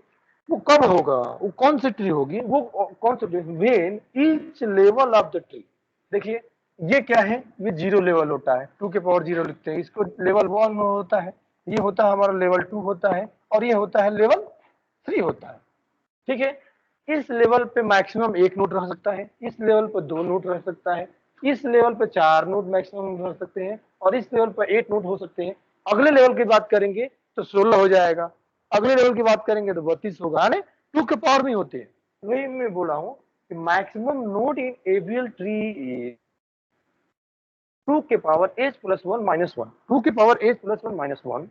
वो कब होगा, वो कौन सी ट्री होगी, वो कौन सी tree, when each level of the tree. देखिए ये क्या है, ये 0 लेवल होता है, 2 के पावर 0 लिखते हैं, इसको लेवल 1 होता है, ये होता है हमारा लेवल 2 होता है, और ये होता है लेवल 3 होता है, ठीक है। इस लेवल पे मैक्सिमम 1 नोड रह सकता है, इस लेवल पर 2 नोड रह सकता है, इस लेवल पे 4 नोड मैक्सिमम रह सकते हैं, और इस लेवल पर 8 नोड हो सकते हैं। अगले लेवल की बात करेंगे तो 16 हो जाएगा, अगले लेवल की बात करेंगे तो 32 होगा, है 2 के पावर में होते हैं। वही मैं बोला हूँ कि maximum node in AVL tree 2 के पावर h प्लस 1 माइनस 1, 2 के power h plus 1 minus 1,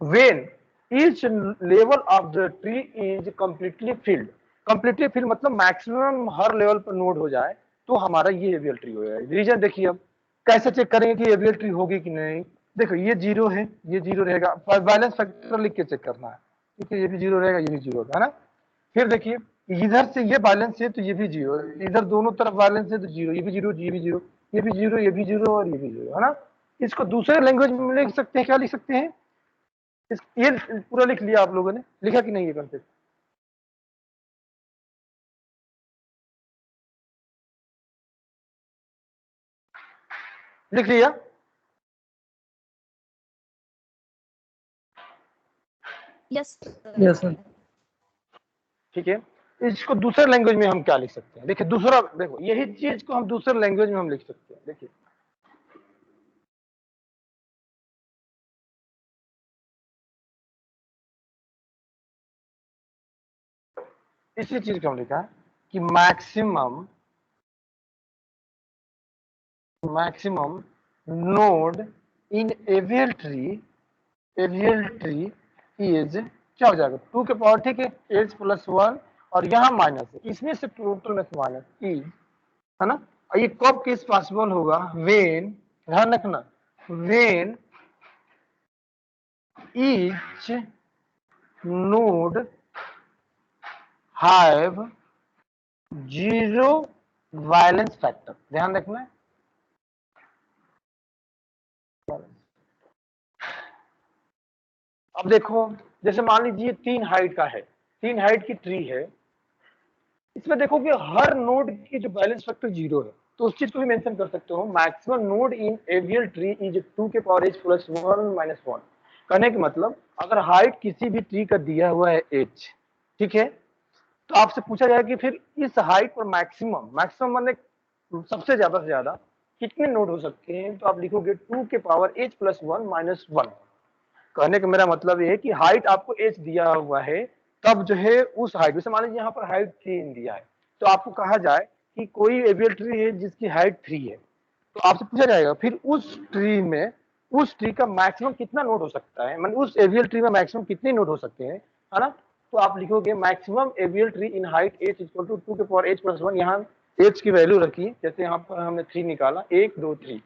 when each level of the tree is completely filled। completely filled मतलब मैक्सिमम हर लेवल पर नोड हो जाए तो हमारा ये एवियल ट्री हो जाएगा। रीजन देखिए, अब कैसे चेक करेंगे कि एवियल ट्री होगी कि नहीं। देखो ये 0 है, ये 0 रहेगा, बैलेंस फैक्टर लिख के चेक करना है, ठीक है, ये भी 0 रहेगा, ये भी 0 होगा, है ना। फिर देखिए इधर से ये बैलेंस है तो ये भी 0, इधर दोनों तरफ बैलेंस है तो 0, ये भी 0, ये भी 0, ये भी 0, ये भी 0 और ये भी 0, है ना। इसको दूसरे लैंग्वेज में लिख सकते हैं, क्या लिख सकते हैं, ये पूरा लिख लिया आप लोगों ने, लिखा कि नहीं ये कंसेप्ट, लिख लिया। Yes yes sir. ठीक है, इसको दूसरे लैंग्वेज में हम क्या लिख सकते हैं, देखिए दूसरा, देखो यही चीज को हम दूसरे लैंग्वेज में हम लिख सकते हैं। देखिए इसी चीज को हम लिखा कि maximum node in AVL tree is क्या हो जाएगा, 2 के पावर, ठीक है, h प्लस 1, और यहाँ माइनस है, इसमें से टोटल में से माइनस इज, है ना। और ये कब केस पॉसिबल होगा, वेन, ध्यान रखना, when each node have 0 violence factor, ध्यान रखना है, अब देखो, जैसे मान लीजिए 3 हाइट का है, 3 हाइट की ट्री है, इसमें देखो कि हर नोड की जो बैलेंस फैक्टर 0 है, तो उस चीज को भी मेंशन कर सकते हो, maximum node in AVL tree is 2 के पावर h प्लस 1 माइनस 1। कहने का मतलब अगर हाइट किसी भी ट्री का दिया हुआ है h, ठीक है, तो आपसे पूछा जाएगा कि फिर इस हाइट पर मैक्सिमम, मैक्सिमम माने सबसे ज्यादा से ज्यादा कितने नोड हो सकते हैं, तो आप लिखोगे 2 के पावर h प्लस 1 माइनस 1। कहने का मेरा मतलब ये है कि हाइट आपको h दिया हुआ है, तब जो है उस हाइट, जैसे मान लीजिए यहाँ पर हाइट 3 दिया है, तो आपको कहा जाए कि कोई एवियल ट्री है जिसकी हाइट 3 है, तो आपसे पूछा जाएगा फिर उस ट्री में, उस ट्री का मैक्सिमम कितना नोड हो सकता है, मतलब उस एवियल ट्री में मैक्सिमम कितने नोड हो सकते हैं, है ना। तो आप लिखोगे maximum AVL tree in height h equal to 2 के पावर h प्लस 1। यहाँ h की वैल्यू रखी, जैसे यहाँ पर हमने 3 निकाला, 1 2 3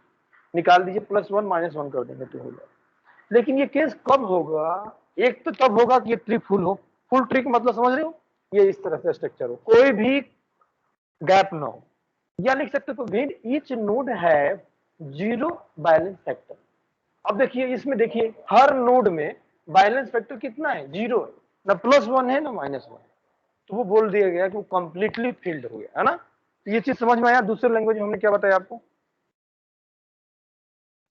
निकाल दीजिए, प्लस 1 माइनस 1 कर देंगे तो होगा। लेकिन ये केस कब होगा, एक तो तब होगा कि ये ट्री फुल हो, फुल ट्री का मतलब समझ रहे हो, ये इस तरह से स्ट्रक्चर हो, कोई भी गैप ना हो, या लिख सकते हो व्हेन ईच नोड है 0 बैलेंस फैक्टर। अब देखिए इसमें, देखिए हर नोड में बैलेंस फैक्टर कितना है, 0 है, ना प्लस 1 है ना माइनस 1, तो वो बोल दिया गया कि वो कंप्लीटली फिल्ड हो गया, है ना। तो ये चीज समझ में आया। दूसरे लैंग्वेज में हमने क्या बताया आपको,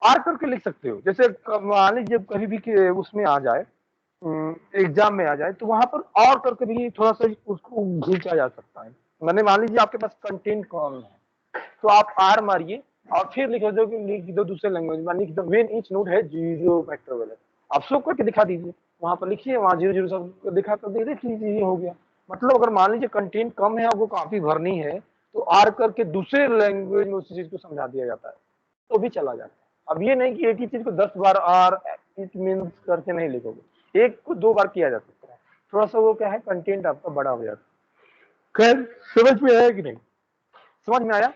आर करके लिख सकते हो, जैसे मान लीजिए कभी भी उसमें आ जाए, एग्जाम में आ जाए, तो वहां पर और करके भी थोड़ा सा उसको खींचा जा सकता है। मैंने मान लीजिए आपके पास कंटेंट कम है, तो आप आर मारिए और फिर लिख दो दूसरे लैंग्वेज में, लिख दो व्हेन ईच नोड है 0 वेक्टर बैलेंस। आप शो करके दिखा दीजिए, वहां पर लिखिए, वहां 0 0 सब दिखा कर देख लीजिए, ये हो गया। मतलब अगर मान लीजिए कंटेंट कम है, आपको काफी भरनी है, तो आर करके दूसरे लैंग्वेज में उस चीज को समझा दिया जाता है, तो भी चला जाता है। अब ये नहीं कि एक ही चीज को 10 बार आर इट मीन्स करके नहीं लिखोगे, एक को 2 बार किया जा सकता है, थोड़ा सा वो क्या है, कंटेंट आपका बड़ा हो जाता है। खैर समझ में आया कि नहीं, समझ में आया।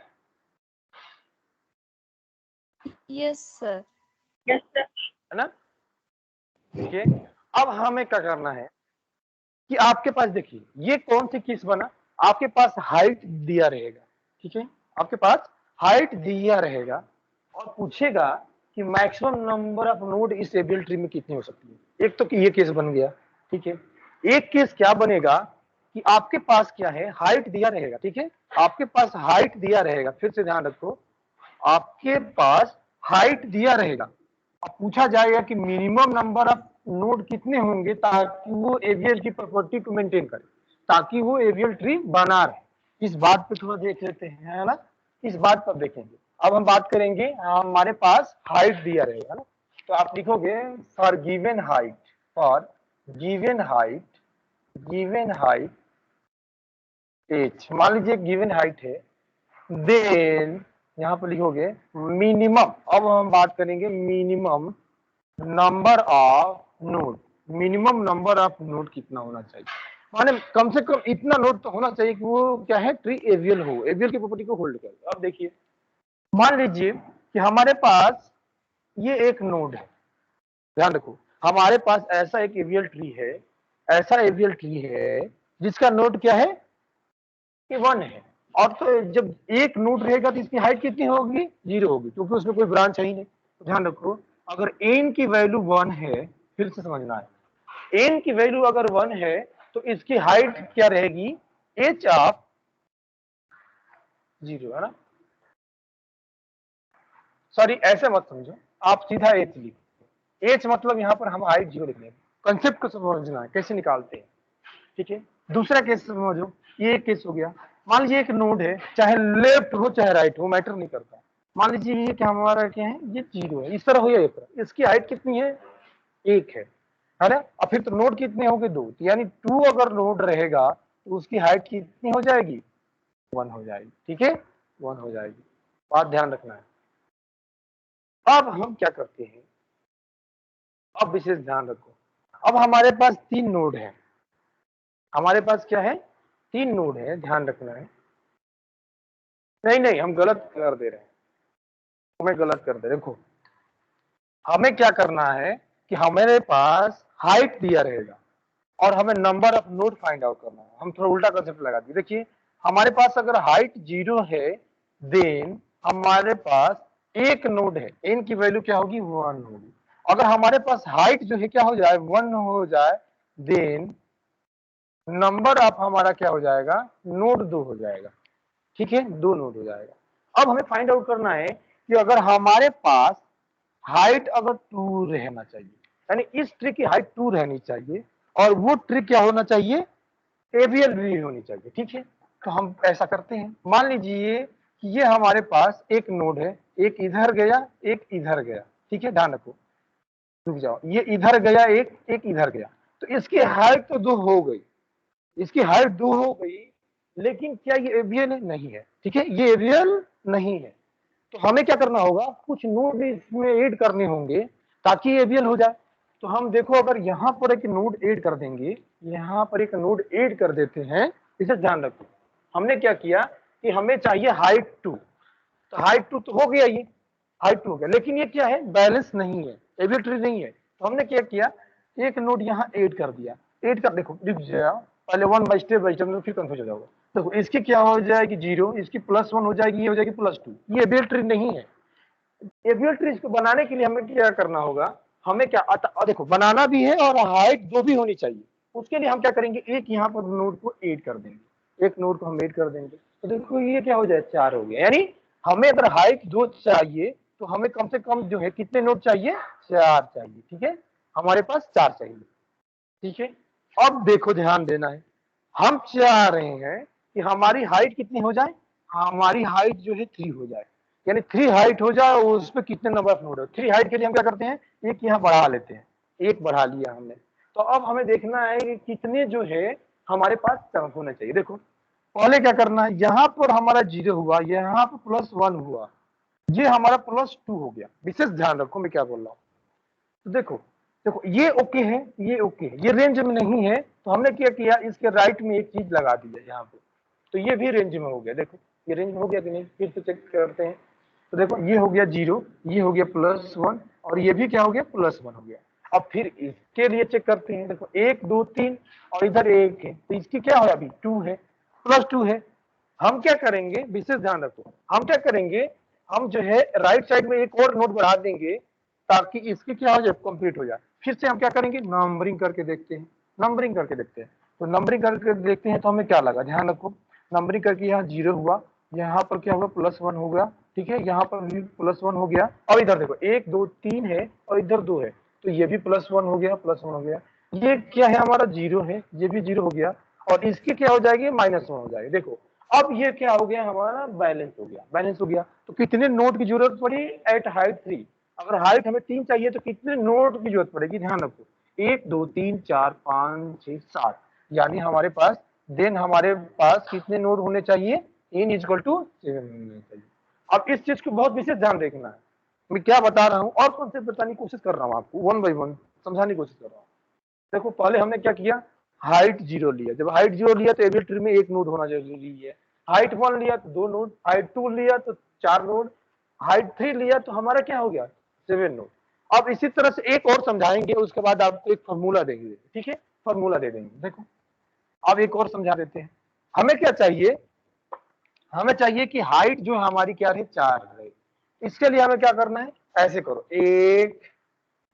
Yes sir. है ना। देखिए अब हमें क्या करना है कि आपके पास, देखिए ये कौन सी केस बना, आपके पास हाइट दिया रहेगा, ठीक है, आपके पास हाइट दिया रहेगा और पूछेगा कि मैक्सिमम नंबर ऑफ नोड इस एबियल ट्री में कितनी हो सकती है। एक तो कि ये केस बन गया, ठीक है। एक केस क्या बनेगा कि आपके पास क्या है, हाइट दिया रहेगा, ठीक है, आपके पास हाइट दिया रहेगा, फिर से ध्यान रखो, आपके पास हाइट दिया रहेगा, अब पूछा जाएगा कि मिनिमम नंबर ऑफ नोड कितने होंगे ताकि वो एवीएल की प्रॉपर्टी को मेंटेन करे, ताकि वो एवीएल ट्री बना रहे। इस बात पे थोड़ा देख लेते हैं, है ना, इस बात पर देखेंगे। अब हम बात करेंगे, हमारे पास हाइट दिया रहेगा ना, तो आप लिखोगे for given height, for given height, given height H, मान लीजिए गिवन हाइट है, देन यहाँ पर लिखोगे मिनिमम, अब हम बात करेंगे minimum number of node, minimum number of node कितना होना चाहिए, माने कम से कम इतना नोड तो होना चाहिए कि वो क्या है, ट्री एवियल हो, एवियल की प्रॉपर्टी को होल्ड करे। अब देखिए मान लीजिए कि हमारे पास ये एक नोड है, ध्यान रखो, हमारे पास ऐसा एक एवियल ट्री है, ऐसा एवियल ट्री है जिसका नोड क्या है, कि 1 है, और तो जब एक नोड रहेगा तो इसकी हाइट कितनी होगी, 0 होगी, क्योंकि उसमें कोई ब्रांच है ही नहीं। तो ध्यान रखो, अगर n की वैल्यू 1 है, फिर से समझना है, n की वैल्यू अगर 1 है तो इसकी हाइट क्या रहेगी, h ऑफ 0, है ना। सॉरी ऐसे मत समझो, आप सीधा h लिखो, h मतलब यहाँ पर हम हाइट 0 लिख लेंगे, कंसेप्ट को समझना है कैसे निकालते हैं, ठीक है। दूसरा केस समझो, ये एक केस हो गया, मान लीजिए एक नोड है, चाहे लेफ्ट हो चाहे राइट हो, मैटर नहीं करता, मान लीजिए ये क्या हमारा क्या है, ये 0 है, इस तरह हो या इस तरह, इसकी हाइट कितनी है, 1 है ना। और फिर तो नोड कितने होंगे, 2, यानी 2 अगर नोड रहेगा तो उसकी हाइट कितनी हो जाएगी, 1 हो जाएगी, ठीक है, 1 हो जाएगी, बात ध्यान रखना है। अब हम क्या करते हैं, अब विशेष ध्यान रखो, अब हमारे पास 3 नोड है, हमारे पास क्या है, 3 नोड है, ध्यान रखना है। नहीं नहीं, हम गलत कर दे रहे हैं, हमें गलत कर दे रहे, देखो हमें क्या करना है कि हमारे पास हाइट दिया रहेगा और हमें number of node find out करना है। हम थोड़ा उल्टा कंसेप्ट लगा दिए, देखिए हमारे पास अगर हाइट 0 है, देन हमारे पास एक नोड है, n की वैल्यू क्या होगी, 1 होगी, अगर हमारे पास हाइट जो है क्या हो जाए 1 हो जाए, देन नंबर ऑफ हमारा क्या हो जाएगा, नोड 2 हो जाएगा। ठीक है, 2 नोड हो जाएगा। अब हमें फाइंड आउट करना है कि अगर हमारे पास हाइट अगर 2 रहना चाहिए, यानी इस ट्री की हाइट 2 रहनी चाहिए और वो ट्री क्या होना चाहिए, एबीएल भी होनी चाहिए। ठीक है, तो हम ऐसा करते हैं, मान लीजिए कि ये हमारे पास एक नोड है, एक इधर गया एक इधर गया। ठीक है, ध्यान रखो, रुक जाओ, ये इधर गया एक इधर गया, तो इसकी हाइट तो 2 हो गई, इसकी हाइट 2 हो गई, लेकिन क्या ये एबीएल नहीं है। ठीक है, ये एबीएल नहीं है, तो हमें क्या करना होगा, कुछ नोड इसमें ऐड करने होंगे ताकि एबीएल हो जाए। तो हम देखो अगर यहाँ पर एक नोड ऐड कर देंगे, यहाँ पर एक नोड ऐड कर देते हैं, इसे ध्यान रखो। हमने क्या किया कि हमें चाहिए हाइट 2, तो हाइट 2 तो हो गया, ये हाइट 2 हो गया, लेकिन ये क्या है, बैलेंस नहीं है, एबीएल ट्री नहीं है। तो हमने क्या किया, एक नोड यहाँ ऐड कर दिया, ऐड कर, देखो रुक जाओ, पहले वन बाय स्टेप फिर कंफ्यूज हो जाओगे। देखो इसकी क्या हो जाएगी 0, इसकी +1 हो जाएगी, ये हो जाएगी +2, ये एबीएल ट्री नहीं है। एबीएल ट्री को बनाने के लिए हमें क्या करना होगा, हमें क्या देखो बनाना भी है और हाइट 2 भी होनी चाहिए। उसके लिए हम क्या करेंगे, एक यहाँ पर नोड को ऐड कर देंगे, एक नोड को हम ऐड कर देंगे, तो देखो ये क्या हो जाए 4 हो गया। यानी हमें अगर हाइट 2 चाहिए तो हमें कम से कम जो है कितने नोड चाहिए, 4 चाहिए। ठीक है, हमारे पास 4 चाहिए। ठीक है, अब देखो ध्यान देना है, हम चाह रहे हैं कि हमारी हाइट कितनी हो जाए, हमारी हाइट जो है 3 हो जाए, यानी 3 हाइट हो जाए, उस पर कितने नंबर ऑफ नोड है। 3 हाइट के लिए हम क्या करते हैं, एक यहाँ बढ़ा लेते हैं, एक बढ़ा लिया हमने। तो अब हमें देखना है कि कितने जो है हमारे पास होने चाहिए। देखो पहले क्या करना है, यहाँ पर हमारा 0 हुआ, यहाँ पर +1 हुआ, ये हमारा +2 हो गया। विशेष ध्यान रखो मैं क्या बोल रहा हूँ। तो देखो देखो ये ओके है, ये ओके है, ये रेंज में नहीं है, तो हमने क्या किया, इसके राइट में एक चीज लगा दी है यहाँ पे, तो ये भी रेंज में हो गया। देखो ये रेंज में हो गया कि नहीं, फिर से चेक करते हैं। तो देखो ये हो गया 0, ये हो गया +1 और ये भी क्या हो गया, +1 हो गया। अब फिर इसके लिए चेक करते हैं, देखो 1 2 3 और इधर 1 है, तो इसकी क्या हो, अभी 2 है, +2 है। हम क्या करेंगे, विशेष ध्यान रखो, हम क्या करेंगे, हम जो है राइट साइड में एक और नोट बढ़ा देंगे ताकि इसकी क्या हो जाए, कंप्लीट हो जाए। फिर से हम क्या करेंगे, नंबरिंग करके देखते हैं, नंबरिंग करके देखते हैं। तो नंबरिंग करके देखते हैं तो हमें क्या लगा, ध्यान रखो, नंबरिंग करके यहाँ 0 हुआ, यहाँ पर क्या हुआ, +1 हो गया। ठीक है, यहाँ पर भी +1 हो गया, और इधर देखो 1 2 3 है और इधर 2 है, तो ये भी +1 हो गया, +1 हो गया। ये क्या है, हमारा 0 है, ये भी 0 हो गया, और इसकी क्या हो जाएगी, -1 हो जाएगी। देखो अब ये क्या हो गया, हमारा बैलेंस हो गया, बैलेंस हो गया। तो कितने नोट की जरूरत पड़ी, एट हाइट 3। अगर हाइट हमें 3 चाहिए तो कितने नोट की जरूरत पड़ेगी, ध्यान रखो, 1 2 3 4 5 6 7, यानी हमारे पास देन हमारे पास कितने नोड होने चाहिए, n = 7 होने चाहिए। अब इस चीज को बहुत विशेष ध्यान देखना है, मैं क्या बता रहा हूँ और कॉन्सेप्ट बताने की कोशिश कर रहा हूँ, आपको 1 by 1 समझाने की कोशिश कर रहा हूँ। देखो पहले हमने क्या किया, हाइट 0 लिया, जब हाइट 0 लिया तो एबीएल ट्री में एक नोड होना जरूरी है। हाइट 1 लिया तो 2 नोड, हाइट 2 लिया तो 4 नोड, हाइट 3 लिया तो हमारा क्या हो गया, 7 नोड। अब इसी तरह से एक और समझाएंगे, उसके बाद आपको एक फॉर्मूला देंगे। ठीक है, फॉर्मूला दे देंगे। देखो अब एक और समझा देते हैं, हमें क्या चाहिए, हमें चाहिए कि हाइट जो हमारी क्या रहे, 4 रहे। इसके लिए हमें क्या करना है, ऐसे करो 1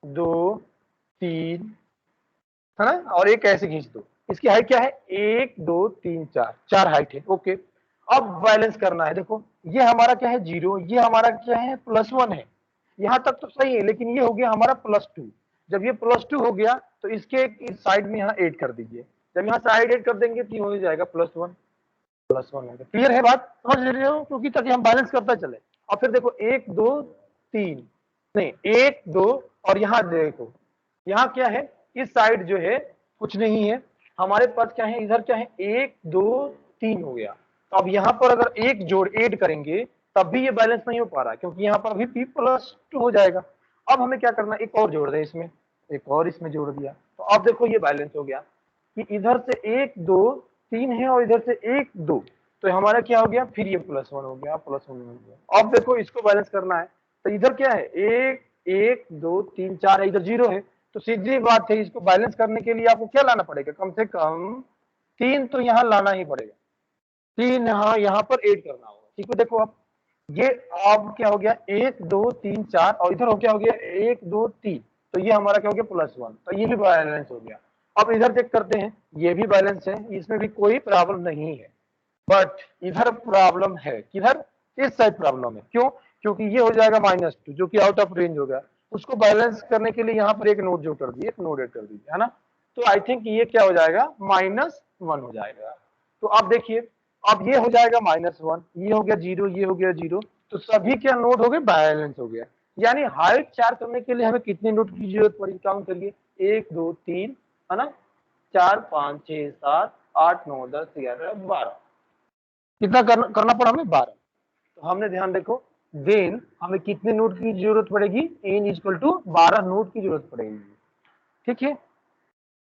2 3 है ना, और एक ऐसे खींच दो, इसकी हाइट क्या है, 1 2 3 4, 4 हाइट है। ओके, अब बैलेंस करना है। देखो ये हमारा क्या है 0, ये हमारा क्या है +1 है, यहाँ तक तो सही है, लेकिन ये हो गया हमारा +2। जब ये +2 हो गया तो इसके इस साइड में यहाँ ऐड कर दीजिए, जब यहाँ साइड ऐड कर देंगे तो ये हो जाएगा +1 +1 हो गया। क्लियर है बात, समझ रहे हो, क्योंकि ताकि हम बैलेंस करता चले। और फिर देखो 1 2 3 नहीं 1 2, और यहाँ देखो यहाँ क्या है, इस साइड जो है कुछ नहीं है, हमारे पास क्या है, इधर क्या है 1 2 3 हो गया। तो अब यहाँ पर अगर एक जोड़ ऐड करेंगे तब भी ये बैलेंस नहीं हो पा रहा है, क्योंकि यहाँ पर अभी p+2 हो जाएगा। अब हमें क्या करना, एक और जोड़ दें इसमें, एक और इसमें जोड़ दिया, तो अब देखो ये बैलेंस हो गया कि इधर से 1 2 3 है और इधर से 1 2, तो हमारा क्या हो गया, फिर ये +1 हो गया, +1 हो गया। अब देखो इसको बैलेंस करना है, तो इधर क्या है 1 1 2 3 4 है, इधर 0 है, तो सीधी बात है, इसको बैलेंस करने के लिए आपको क्या लाना पड़ेगा, कम से कम 3 तो यहाँ लाना ही पड़ेगा, 3 यहाँ पर ऐड करना होगा। ठीक है, देखो अब ये अब क्या हो गया 1 2 3 4, और इधर हो क्या हो गया 1 2 3, तो ये हमारा क्या हो गया +1, तो ये भी बैलेंस हो गया। अब इधर चेक करते हैं, ये भी बैलेंस है, इसमें भी कोई प्रॉब्लम नहीं है, बट इधर प्रॉब्लम है। किधर? इस साइड प्रॉब्लम है। क्यों? क्योंकि ये हो जाएगा -2 जो कि आउट ऑफ रेंज हो गया। उसको बैलेंस करने के लिए यहाँ पर एक नोड जो कर दिए, एक नोड ऐड कर दीजिए, है ना। तो आई थिंक ये क्या हो जाएगा, -1 हो जाएगा। तो अब देखिए, अब ये हो जाएगा -1, ये हो गया 0, ये हो गया 0, तो सभी क्या नोड हो गए, बैलेंस हो गया। यानी हाइट 4 करने के लिए हमें कितने नोड की जरूरत पड़ी, काउंट करिए, 1 2 3, है ना, 4 5 6 7 8 9 10 11 12, कितना करना पड़ा हमें, 12। तो हमने ध्यान देखो, देन हमें कितने नोड की जरूरत पड़ेगी, n = 12 नोड की जरूरत पड़ेगी। ठीक है,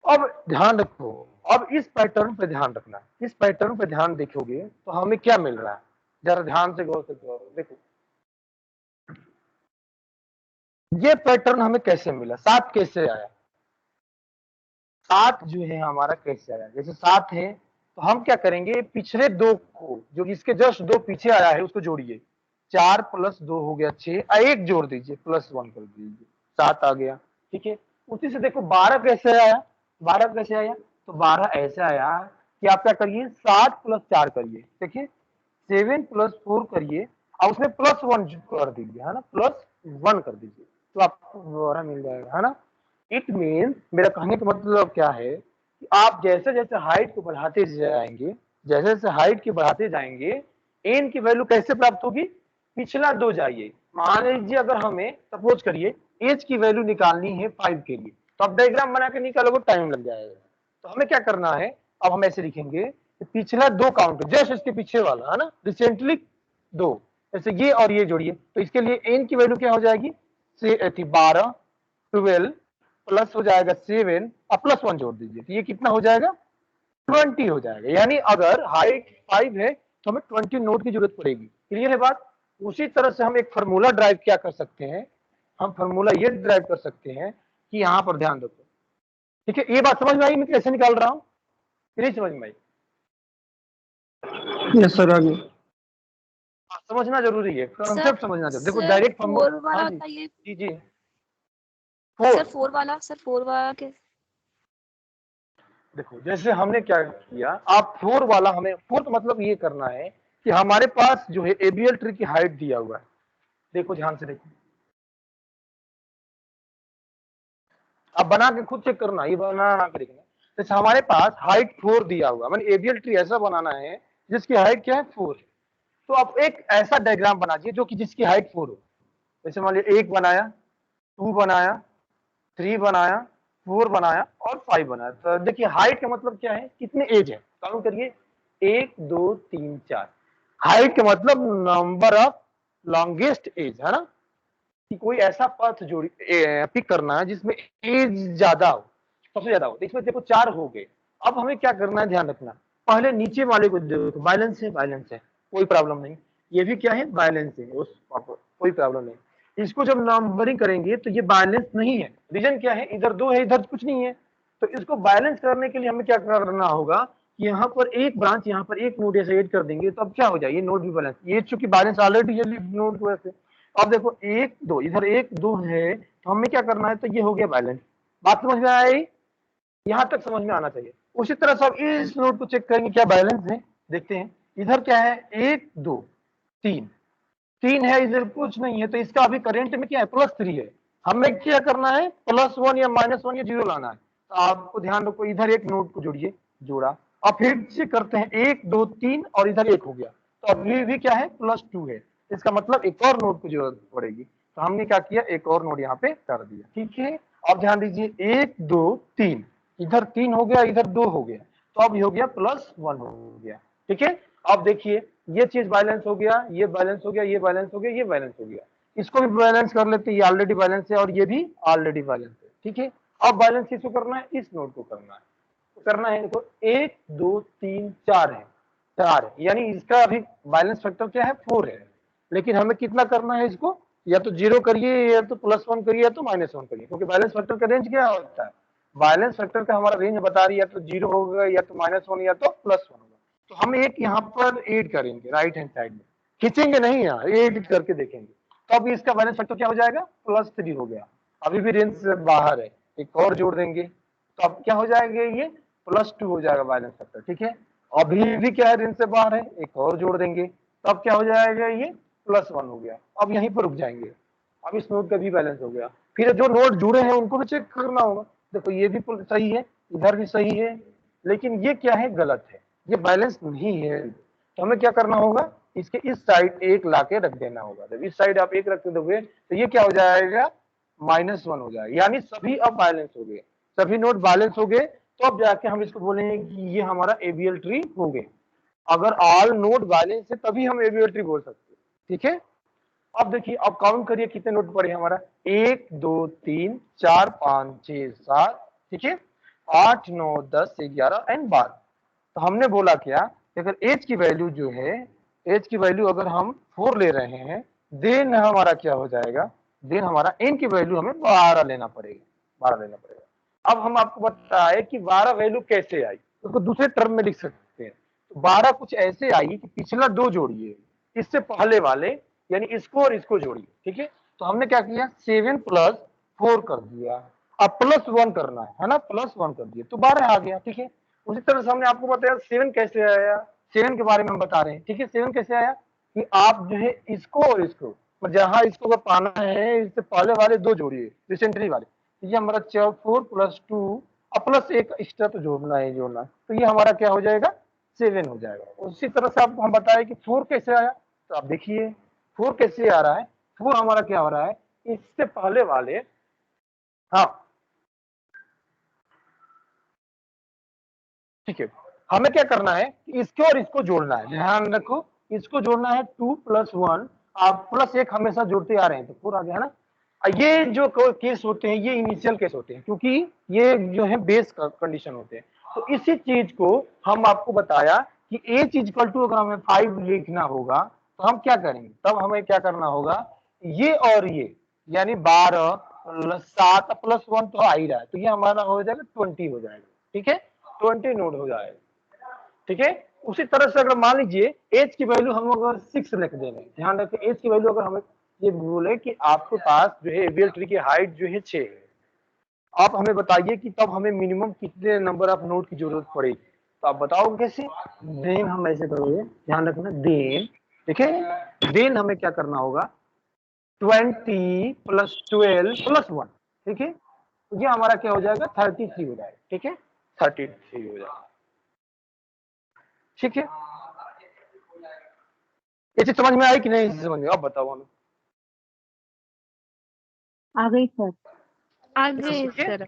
अब ध्यान रखो, अब इस पैटर्न पे ध्यान रखना, इस पैटर्न पे ध्यान देखोगे तो हमें क्या मिल रहा है, जरा ध्यान से गौर से देखो, ये पैटर्न हमें कैसे मिला, 7 कैसे आया, 7 जो है हमारा कैसे आया। जैसे 7 है तो हम क्या करेंगे, पिछले 2 को, जो इसके जस्ट 2 पीछे आया है उसको जोड़िए, 4 + 2 हो गया 6, 1 जोड़ दीजिए, +1 कर दीजिए, 7 आ गया। ठीक है, उसी से देखो 12 कैसे आया, 12 कैसे आया, तो 12 ऐसे आया कि आप क्या करिए, 7 + 4 करिए, देखिए 7 + 4 करिए और उसमें +1 कर दीजिए, है ना, +1 कर दीजिए, तो आपको दोबारा मिल जाएगा, है ना। इट मीन्स, मेरा कहने का मतलब क्या है कि आप जैसे जैसे हाइट को बढ़ाते जाएंगे, जैसे जैसे हाइट की बढ़ाते जाएंगे, एन की वैल्यू कैसे प्राप्त होगी, पिछला 2 जाइए। मान लीजिए अगर हमें सपोज करिए एज की वैल्यू निकालनी है 5 के लिए, तो अब डायग्राम बना के निकालोगे टाइम लग जाएगा। तो हमें क्या करना है, अब हम ऐसे लिखेंगे कि पिछला 2 काउंट, जस्ट इसके पीछे वाला, है ना, रिसेंटली 2, जैसे ये और ये जोड़िए, तो इसके लिए एन की वैल्यू क्या हो जाएगी, 12 12 प्लस हो जाएगा 7 और +1 जोड़ दीजिए, तो ये कितना हो जाएगा, 20 हो जाएगा। यानी अगर हाइट 5 है तो हमें 20 नोड की जरूरत पड़ेगी। क्लियर है बात। उसी तरह से हम एक फार्मूला ड्राइव क्या कर सकते हैं, हम फार्मूला ये ड्राइव कर सकते हैं कि यहाँ पर ध्यान रखो। ठीक है, ये बात समझ में आई मैं कैसे निकाल रहा हूँ, नहीं समझ में आई? यस सर, आगे। समझना जरूरी है, कॉन्सेप्ट समझना जरूरी। देखो सर डायरेक्ट 4 वाला हाँ जी बताइए। जी जी, सर 4 4 वाला के देखो, जैसे हमने क्या किया, आप 4 वाला, हमें 4 का मतलब ये करना है कि हमारे पास जो है एबीएल ट्री की हाइट दिया हुआ है। देखो ध्यान से देखो, आप बना के खुद चेक करना, ये बना के देखना। जैसे हमारे पास हाइट 4 दिया हुआ, मैंने एबीएल ट्री ऐसा बनाना है जिसकी हाइट क्या है, 4। तो आप एक ऐसा डायग्राम बनाइए जो कि जिसकी हाइट 4 हो। जैसे मान लीजिए 1 बनाया, 2 बनाया, 3 बनाया, 4 बनाया और 5 बनाया। तो देखिए हाइट का मतलब क्या है, कितने एज है, काउंट करिए, 1 2 3 4। हाइट का मतलब नंबर ऑफ लॉन्गेस्ट एज, है ना, कि कोई ऐसा पथ जोड़ी पिक करना है जिसमें एज ज्यादा हो, सबसे ज्यादा हो। तो इसमें देखो 4 हो गए। अब हमें क्या करना है, ध्यान रखना, पहले नीचे वाले को देखो, बैलेंस है, बैलेंस है, कोई प्रॉब्लम नहीं। ये भी क्या है, बैलेंस है, उस कोई प्रॉब्लम नहीं। इसको जब नंबरिंग करेंगे तो ये बैलेंस नहीं है। रीजन क्या है, इधर 2 है, इधर कुछ नहीं है। तो इसको बैलेंस करने के लिए हमें क्या करना होगा, यहाँ पर एक ब्रांच, यहाँ पर एक नोड ऐसे ऐड कर देंगे, तो अब क्या हो जाए, ये नोड भी बैलेंस, ये चूंकि बैलेंस ऑलरेडी है नोड की वजह से। अब देखो 1 2, इधर 1 2 है, तो हमें क्या करना है, तो ये हो गया बैलेंस। बात समझ में आई, यहाँ तक समझ में आना चाहिए। उसी तरह से अब इस नोड को चेक करेंगे क्या बैलेंस है, देखते हैं। इधर क्या है, 1 2 3 3 है, इधर कुछ नहीं है, तो इसका अभी करेंट में क्या है, +3 है। हमें क्या करना है, +1 या -1 या 0 लाना है। तो आपको ध्यान रखो, इधर एक नोड को जोड़िए, जोड़ा, और फिर से करते हैं 1 2 3 और इधर 1 हो गया, तो अभी भी क्या है, +2 है। इसका मतलब एक और नोड की जरूरत पड़ेगी। तो हमने क्या किया, एक और नोड यहाँ पे कर दिया। ठीक है, अब ध्यान दीजिए, 1 2 3, इधर 3 हो गया, इधर 2 हो गया, तो अब ये हो गया +1 हो गया। ठीक है, अब देखिए ये चीज बैलेंस हो गया, ये बैलेंस हो गया, ये बैलेंस हो गया, ये बैलेंस हो गया। इसको भी बैलेंस कर लेते हैं, ये ऑलरेडी बैलेंस है और ये भी ऑलरेडी बैलेंस है। ठीक है, अब बैलेंस किसको करना है, इस नोड को करना है। तो करना है, देखो 1 2 3 4 है, 4 है, यानी इसका अभी बैलेंस फैक्टर क्या है, 4 है। लेकिन हमें कितना करना है, इसको या तो 0 करिए, या तो +1 करिए, या तो -1 करिए, क्योंकि बैलेंस फैक्टर का रेंज क्या होता है, बैलेंस फैक्टर का हमारा रेंज बता रही है, या तो 0 होगा, या तो -1, या तो +1 होगा। तो हम एक यहाँ पर ऐड करेंगे राइट हैंड साइड में, खींचेंगे नहीं, यहाँ ऐड करके देखेंगे। तो अब इसका बैलेंस फैक्टर क्या हो जाएगा, +3 हो गया। अभी भी रेंज से बाहर है, एक और जोड़ देंगे तो अब क्या हो जाएगा, ये +2 हो जाएगा बैलेंस फैक्टर, ठीक है। अभी भी क्या है, रेंज से बाहर है, एक और जोड़ देंगे तो अब क्या हो जाएगा, ये +1 हो गया। अब यहीं पर रुक जाएंगे, अब इस नोड का भी बैलेंस हो गया। फिर जो नोड जुड़े हैं उनको भी चेक करना होगा। देखो ये भी सही है, इधर भी सही है, लेकिन ये क्या है, गलत है, ये बैलेंस नहीं है। तो हमें क्या करना होगा, इसके इस साइड एक लाके रख देना होगा। जब इस साइड आप एक रख दोगे तो ये क्या हो जाएगा, -1 हो जाएगा, यानी सभी अब बैलेंस हो गए, सभी नोड बैलेंस हो गए। तो अब जाके हम इसको बोलेंगे कि ये हमारा एबीएल ट्री हो गए। अगर ऑल नोड बैलेंस है तभी हम एबीएल ट्री बोल सकते हैं, ठीक है। अब देखिए, अब काउंट करिए कितने नोड पड़े हमारा, 1 2 3 4 5 6 7, ठीक है, 8 9 10 11 एंड 12। तो हमने बोला क्या कि अगर एज की वैल्यू जो है, एज की वैल्यू अगर हम 4 ले रहे हैं, देन हमारा क्या हो जाएगा, देन हमारा एन की वैल्यू हमें 12 लेना पड़ेगा, 12 लेना पड़ेगा। अब हम आपको बताए कि 12 वैल्यू कैसे आई, उसको दूसरे टर्म में लिख सकते हैं। तो 12 कुछ ऐसे आई कि पिछला 2 जोड़िए, इससे पहले वाले यानी इसको और इसको जोड़िए, ठीक है। तो हमने क्या किया, 7 + 4 कर दिया, अब +1 करना है ना, +1 कर दिया तो 12 आ गया, ठीक है। उसी तरह से हमने आपको बताया 7 कैसे आया, 7 के बारे में हम बता रहे हैं, ठीक है। 7 कैसे आया कि आप जो है इसको और इसको, जहां इसको अगर पाना है, इससे पहले वाले 2 जोड़िए, रिसेंटली वाले, तो ये हमारा 4 + 2 और +1 एक्स्ट्रा तो जोड़ना है, जोड़ना, तो ये हमारा क्या हो जाएगा, 7 हो जाएगा। उसी तरह से आपको हम बताए कि 4 कैसे आया, तो आप देखिए 4 कैसे आ रहा है, 4 हमारा क्या हो रहा है, इससे पहले वाले, हाँ ठीक है, हमें क्या करना है, इसको और इसको जोड़ना है, ध्यान रखो, इसको जोड़ना है 2 + 1, आप +1 हमेशा जोड़ते आ रहे हैं तो 4 आ गया है ना। ये जो केस होते हैं ये इनिशियल केस होते हैं, क्योंकि ये जो है बेस कंडीशन होते हैं। तो इसी चीज को हम आपको बताया कि एच इक्वल टू अगर हमें 5 लिखना होगा तो हम क्या करेंगे, तब हमें क्या करना होगा, ये और ये यानी 12 + 7 + 1 तो आ ही रहा है, तो ये हमारा हो जाएगा 20 हो जाएगा, ठीक है, 20 नोड हो जाएगा, ठीक है। उसी तरह से अगर मान लीजिए एज की वैल्यू हम अगर 6 लिख दे रहे हैं, ध्यान रखें एज की वैल्यू अगर हमें ये बोले कि आपके पास जो है एबीएल ट्री की हाइट जो है 6 है, आप हमें बताइए कि तब हमें मिनिमम कितने नंबर ऑफ नोड की जरूरत पड़ेगी, तो आप बताओ कैसे। देन हम ऐसे करोगे, ध्यान रखना, देन ठीक है, देन हमें क्या करना होगा, 20 + 12 + 1, ठीक है, तो ये हमारा क्या हो जाएगा, 33 हो जाएगा, ठीक है, 33 हो जाएगा, ठीक है। ये चीज समझ में आई कि नहीं समझ में, अब बताओ हमें। आ गई सर। आगे सर।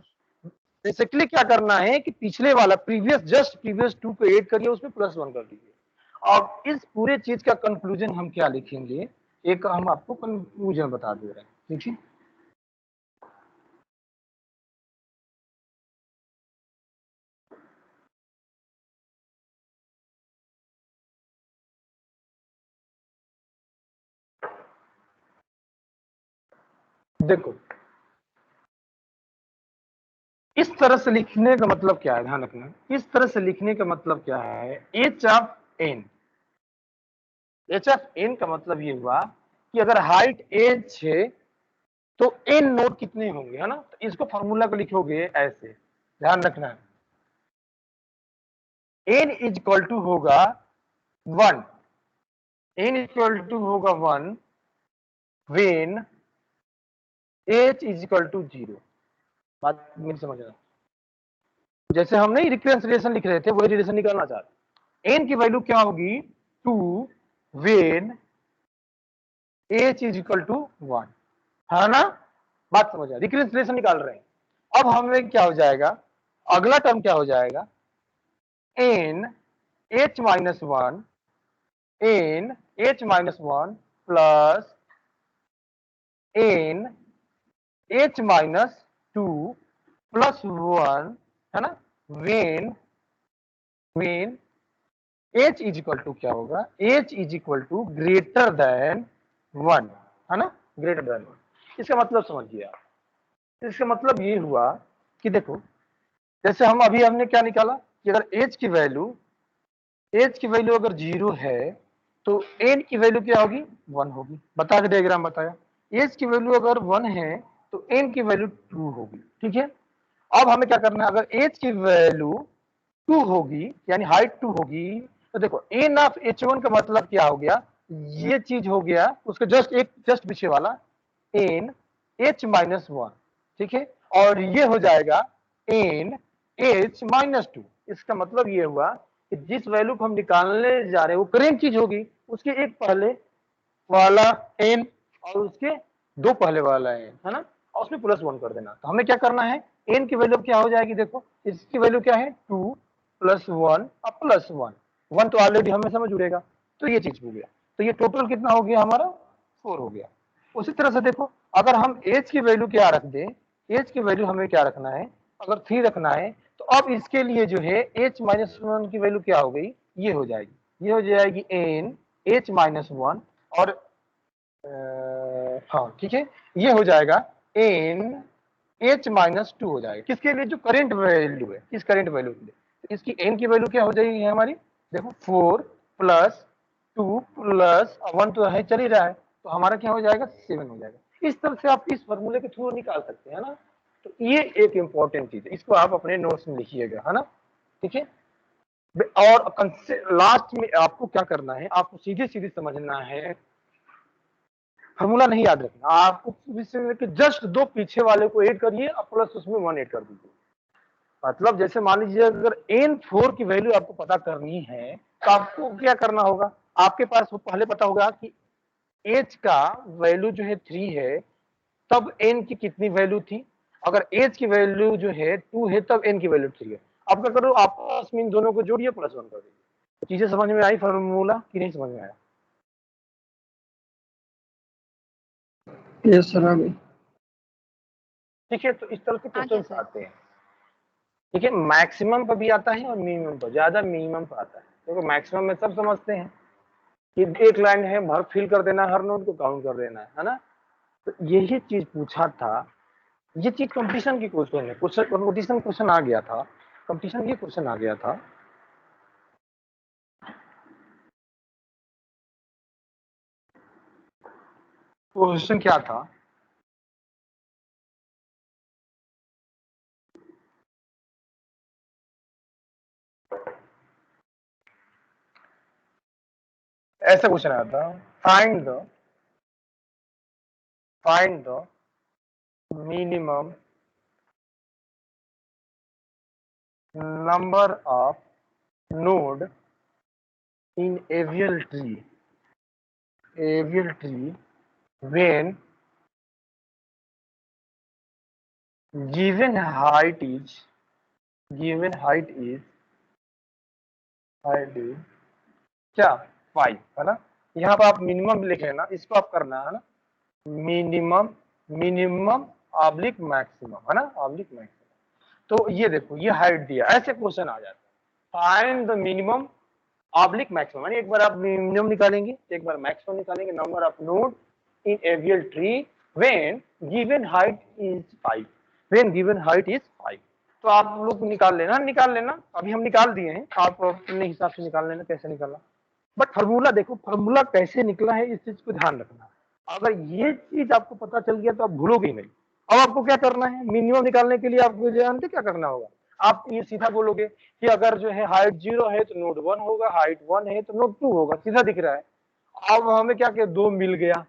बेसिकली क्या करना है कि पिछले वाला प्रीवियस 2 को ऐड करिए, उसमें +1 कर दीजिए। अब इस पूरे चीज का कंक्लूजन हम क्या लिखेंगे, एक हम आपको कंक्लूजन बता दे रहे हैं, ठीक है। देखो इस तरह से लिखने का मतलब क्या है, ध्यान रखना, इस तरह से लिखने का मतलब क्या है, H of N, H of N का मतलब ये हुआ कि अगर हाइट एच है तो एन नोड कितने होंगे, है ना। तो इसको फॉर्मूला को लिखोगे ऐसे, ध्यान रखना, एन इक्वल टू होगा 1, एन इक्वल टू होगा 1 वेन एच इक्वल टू 0। बात मेरी समझ रहा, जैसे हम नहीं रिकरेंस रिलेशन लिख रहे थे वही रिलेशन निकालना चाहते। एन की वैल्यू क्या होगी, 2 वेन एच इक्वल टू 1, है ना, बात समझ रहा, रिकरेंस रिलेशन निकाल रहे हैं। अब हमें क्या हो जाएगा, अगला टर्म क्या हो जाएगा, N H -1 N H -1 plus N H -2 + 1, है ना, when when H equal to क्या होगा, H equal to greater than 1, है ना, ग्रेटर देन 1। इसका मतलब समझिए आप, इसका मतलब ये हुआ कि देखो जैसे हम अभी हमने क्या निकाला कि अगर एच की वैल्यू अगर 0 है तो एन की वैल्यू क्या होगी, 1 होगी, बता के डायग्राम बताया। एच की वैल्यू अगर 1 है तो n की वैल्यू 2 होगी। ठीक है, अब हमें क्या करना है, अगर h की वैल्यू 2 होगी यानी हाइट 2 होगी, तो देखो n ऑफ h1 का मतलब क्या हो गया, ये चीज हो गया उसके जस्ट पीछे वाला n h माइनस 1। ठीक है, और ये हो जाएगा n h माइनस 2। इसका मतलब ये हुआ कि जिस वैल्यू को हम निकालने जा रहे हैं वो करेंट चीज होगी, उसके एक पहले वाला n और उसके दो पहले वाला n, है ना, और उसमें +1 कर देना। तो हमें क्या करना है, n की वैल्यू क्या हो जाएगी, देखो इसकी वैल्यू क्या है 2 + 1 और +1, 1 तो ऑलरेडी हमें समझ उड़ेगा, तो ये चीज हो गया। तो ये टोटल कितना हो गया हमारा 4 हो गया। उसी तरह से देखो अगर हम h की वैल्यू क्या रख दें, h की वैल्यू हमें क्या रखना है, अगर 3 रखना है तो अब इसके लिए जो है h माइनस 1 की वैल्यू क्या हो गई, ये हो जाएगी, ये हो जाएगी n h माइनस 1 और हाँ ठीक है, ये हो जाएगा n h माइनस 2 हो जाएगा। किसके लिए, जो करंट वैल्यू है, किस करंट वैल्यू के लिए, तो इसकी n की वैल्यू क्या हो जाएगी हमारी, देखो 4 + 2 + 1 तो है चल ही रहा है, तो हमारा क्या हो जाएगा 7 हो जाएगा। इस तरह से आप इस फॉर्मूले के थ्रू निकाल सकते हैं ना। तो ये एक इंपॉर्टेंट चीज है, इसको आप अपने नोट्स में लिखिएगा, है ना। ठीक है, और लास्ट में आपको क्या करना है, आपको सीधे सीधे समझना है, फॉर्मूला नहीं याद रखना आपको, जस्ट दो पीछे वाले को ऐड करिए और प्लस उसमें 1 ऐड कर दीजिए। मतलब जैसे मान लीजिए अगर n4 की वैल्यू आपको पता करनी है तो आपको क्या करना होगा, आपके पास वो पहले पता होगा कि h का वैल्यू जो है 3 है, तब n की कितनी वैल्यू थी, अगर h की वैल्यू जो है 2 है तब n की वैल्यू 3 है। आप क्या करो, आपस में इन दोनों को जोड़िए +1 कर दीजिए। चीजें समझ में आई फॉर्मूला कि नहीं समझ में आया? यस सर आ गई। ठीक है, तो इस तरह के आ गया क्वेश्चन सर। आते हैं। ठीक है, मैक्सिमम पर भी आता है और मिनिमम पर, ज्यादा मिनिमम पर आता है, क्योंकि मैक्सिमम में सब समझते हैं कि एक लाइन है भर फिल कर देना, हर नोट को काउंट कर देना है ना। तो यही चीज पूछा था, ये चीज कंपटीशन की क्वेश्चन है, कंपटीशन क्वेश्चन आ गया था, कंपटीशन की क्वेश्चन आ गया था। क्वेश्चन क्या था, ऐसा क्वेश्चन आया था, find the minimum number of node in avial tree when given height is क्या 5, है ना। यहाँ पर आप मिनिमम लिख लेना, इसको आप करना है ना, मिनिमम ऑब्लिक मैक्सिमम, है ना, ऑब्लिक मैक्सिमम। तो ये देखो ये हाइट दिया, ऐसे क्वेश्चन आ जाता है, find the minimum oblique maximum, यानी एक बार आप मिनिमम निकालेंगे, एक बार मैक्सिमम निकालेंगे, number of node in AVL tree when given height is 5, when given height is 5। तो आप लोग निकाल लेना, अभी हम निकाल दिए हैं, आप अपने हिसाब से निकाल लेना कैसे निकालना। बट फार्मूला देखो, फार्मूला कैसे निकला है इस चीज को ध्यान रखना। अगर ये चीज आपको पता चल गया तो आप भूलोगे नहीं। अब आपको क्या करना है, मिनिमम निकालने के लिए आपको जानते क्या करना होगा, आप ये सीधा बोलोगे कि अगर जो है हाइट 0 है तो नोड 1 होगा, हाइट 1 है तो नोड 2 होगा, सीधा दिख रहा है। अब हमें क्या किया, 2 मिल गया,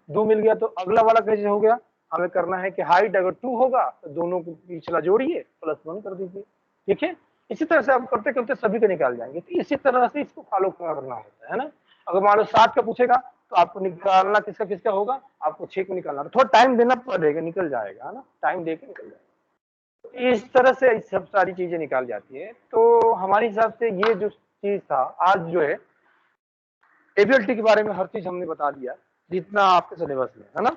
तो अगला वाला कैसे हो गया, हमें करना है कि हाइट अगर 2 होगा तो दोनों को पिछला जोड़िए +1 कर दीजिए। ठीक है, इसी तरह से आप करते करते सभी को निकाल जाएंगे। तो इसी तरह से इसको फॉलो करना होता है ना। अगर मान लो 7 का पूछेगा तो आपको निकालना किसका किसका होगा, आपको 6 को निकालना, तो थोड़ा टाइम देना पड़ेगा, निकल जाएगा, है ना, टाइम देके निकल जाएगा। तो इस तरह से सब सारी चीजें निकाल जाती है। तो हमारे हिसाब से ये जो चीज था आज जो है एबीएलटी के बारे में हर चीज हमने बता दिया जितना आपके सिलेबस में, है ना।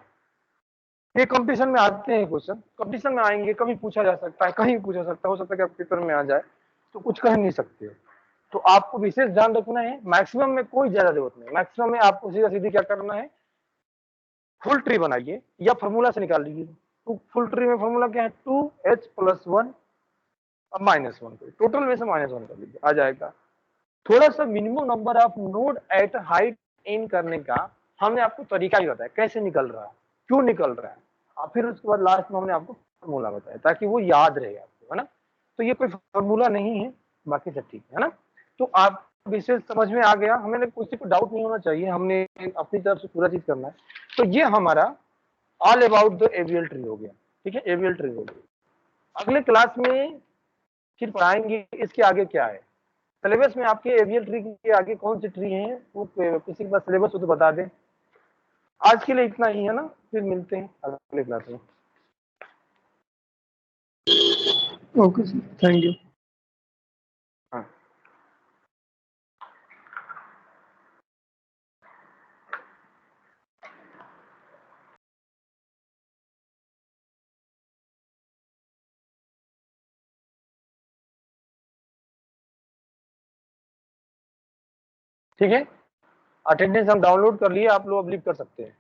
ये कंपटीशन में आते हैं क्वेश्चन, कंपटीशन में आएंगे, कभी पूछा जा सकता है, कहीं पूछा सकता है, हो सकता है कि आप पेपर में आ जाए, तो कुछ कह नहीं सकते। तो आपको विशेष ध्यान रखना है, मैक्सिमम में कोई ज्यादा जरूरत नहीं, मैक्सिमम में आपको सीधा सीधी क्या करना है, फुल ट्री बनाइए या फॉर्मूला से निकाल लीजिए। तो फुल ट्री में फॉर्मूला क्या है, 2h + 1 अब -1 टोटल में से -1 कर लीजिए, आ जाएगा। थोड़ा सा minimum number of node eight height in करने का हमने आपको तरीका ही बताया, कैसे निकल रहा है, क्यों निकल रहा है, फिर उसके बाद लास्ट में हमने आपको फॉर्मूला बताया ताकि वो याद रहे आपको, है ना। तो ये कोई फॉर्मूला नहीं है, बाकी सब ठीक है ना। तो आप विषय समझ में आ गया, हमें किसी को डाउट नहीं होना चाहिए, हमने अपनी तरफ से पूरा चीज करना है। तो ये हमारा all about the AVL tree हो गया, ठीक है, एवियल ट्री हो गया। अगले क्लास में फिर पढ़ाएंगे इसके आगे क्या है। सिलेबस में आपके एवियल ट्री के आगे कौन सी ट्री है, वो किसी के पास सिलेबस हो तो बता दें। आज के लिए इतना ही है ना, फिर मिलते हैं अगले क्लास में। Okay sir, thank you. हाँ, ठीक है। अटेंडेंस हम डाउनलोड कर लिए, आप लोग अब लीव कर सकते हैं।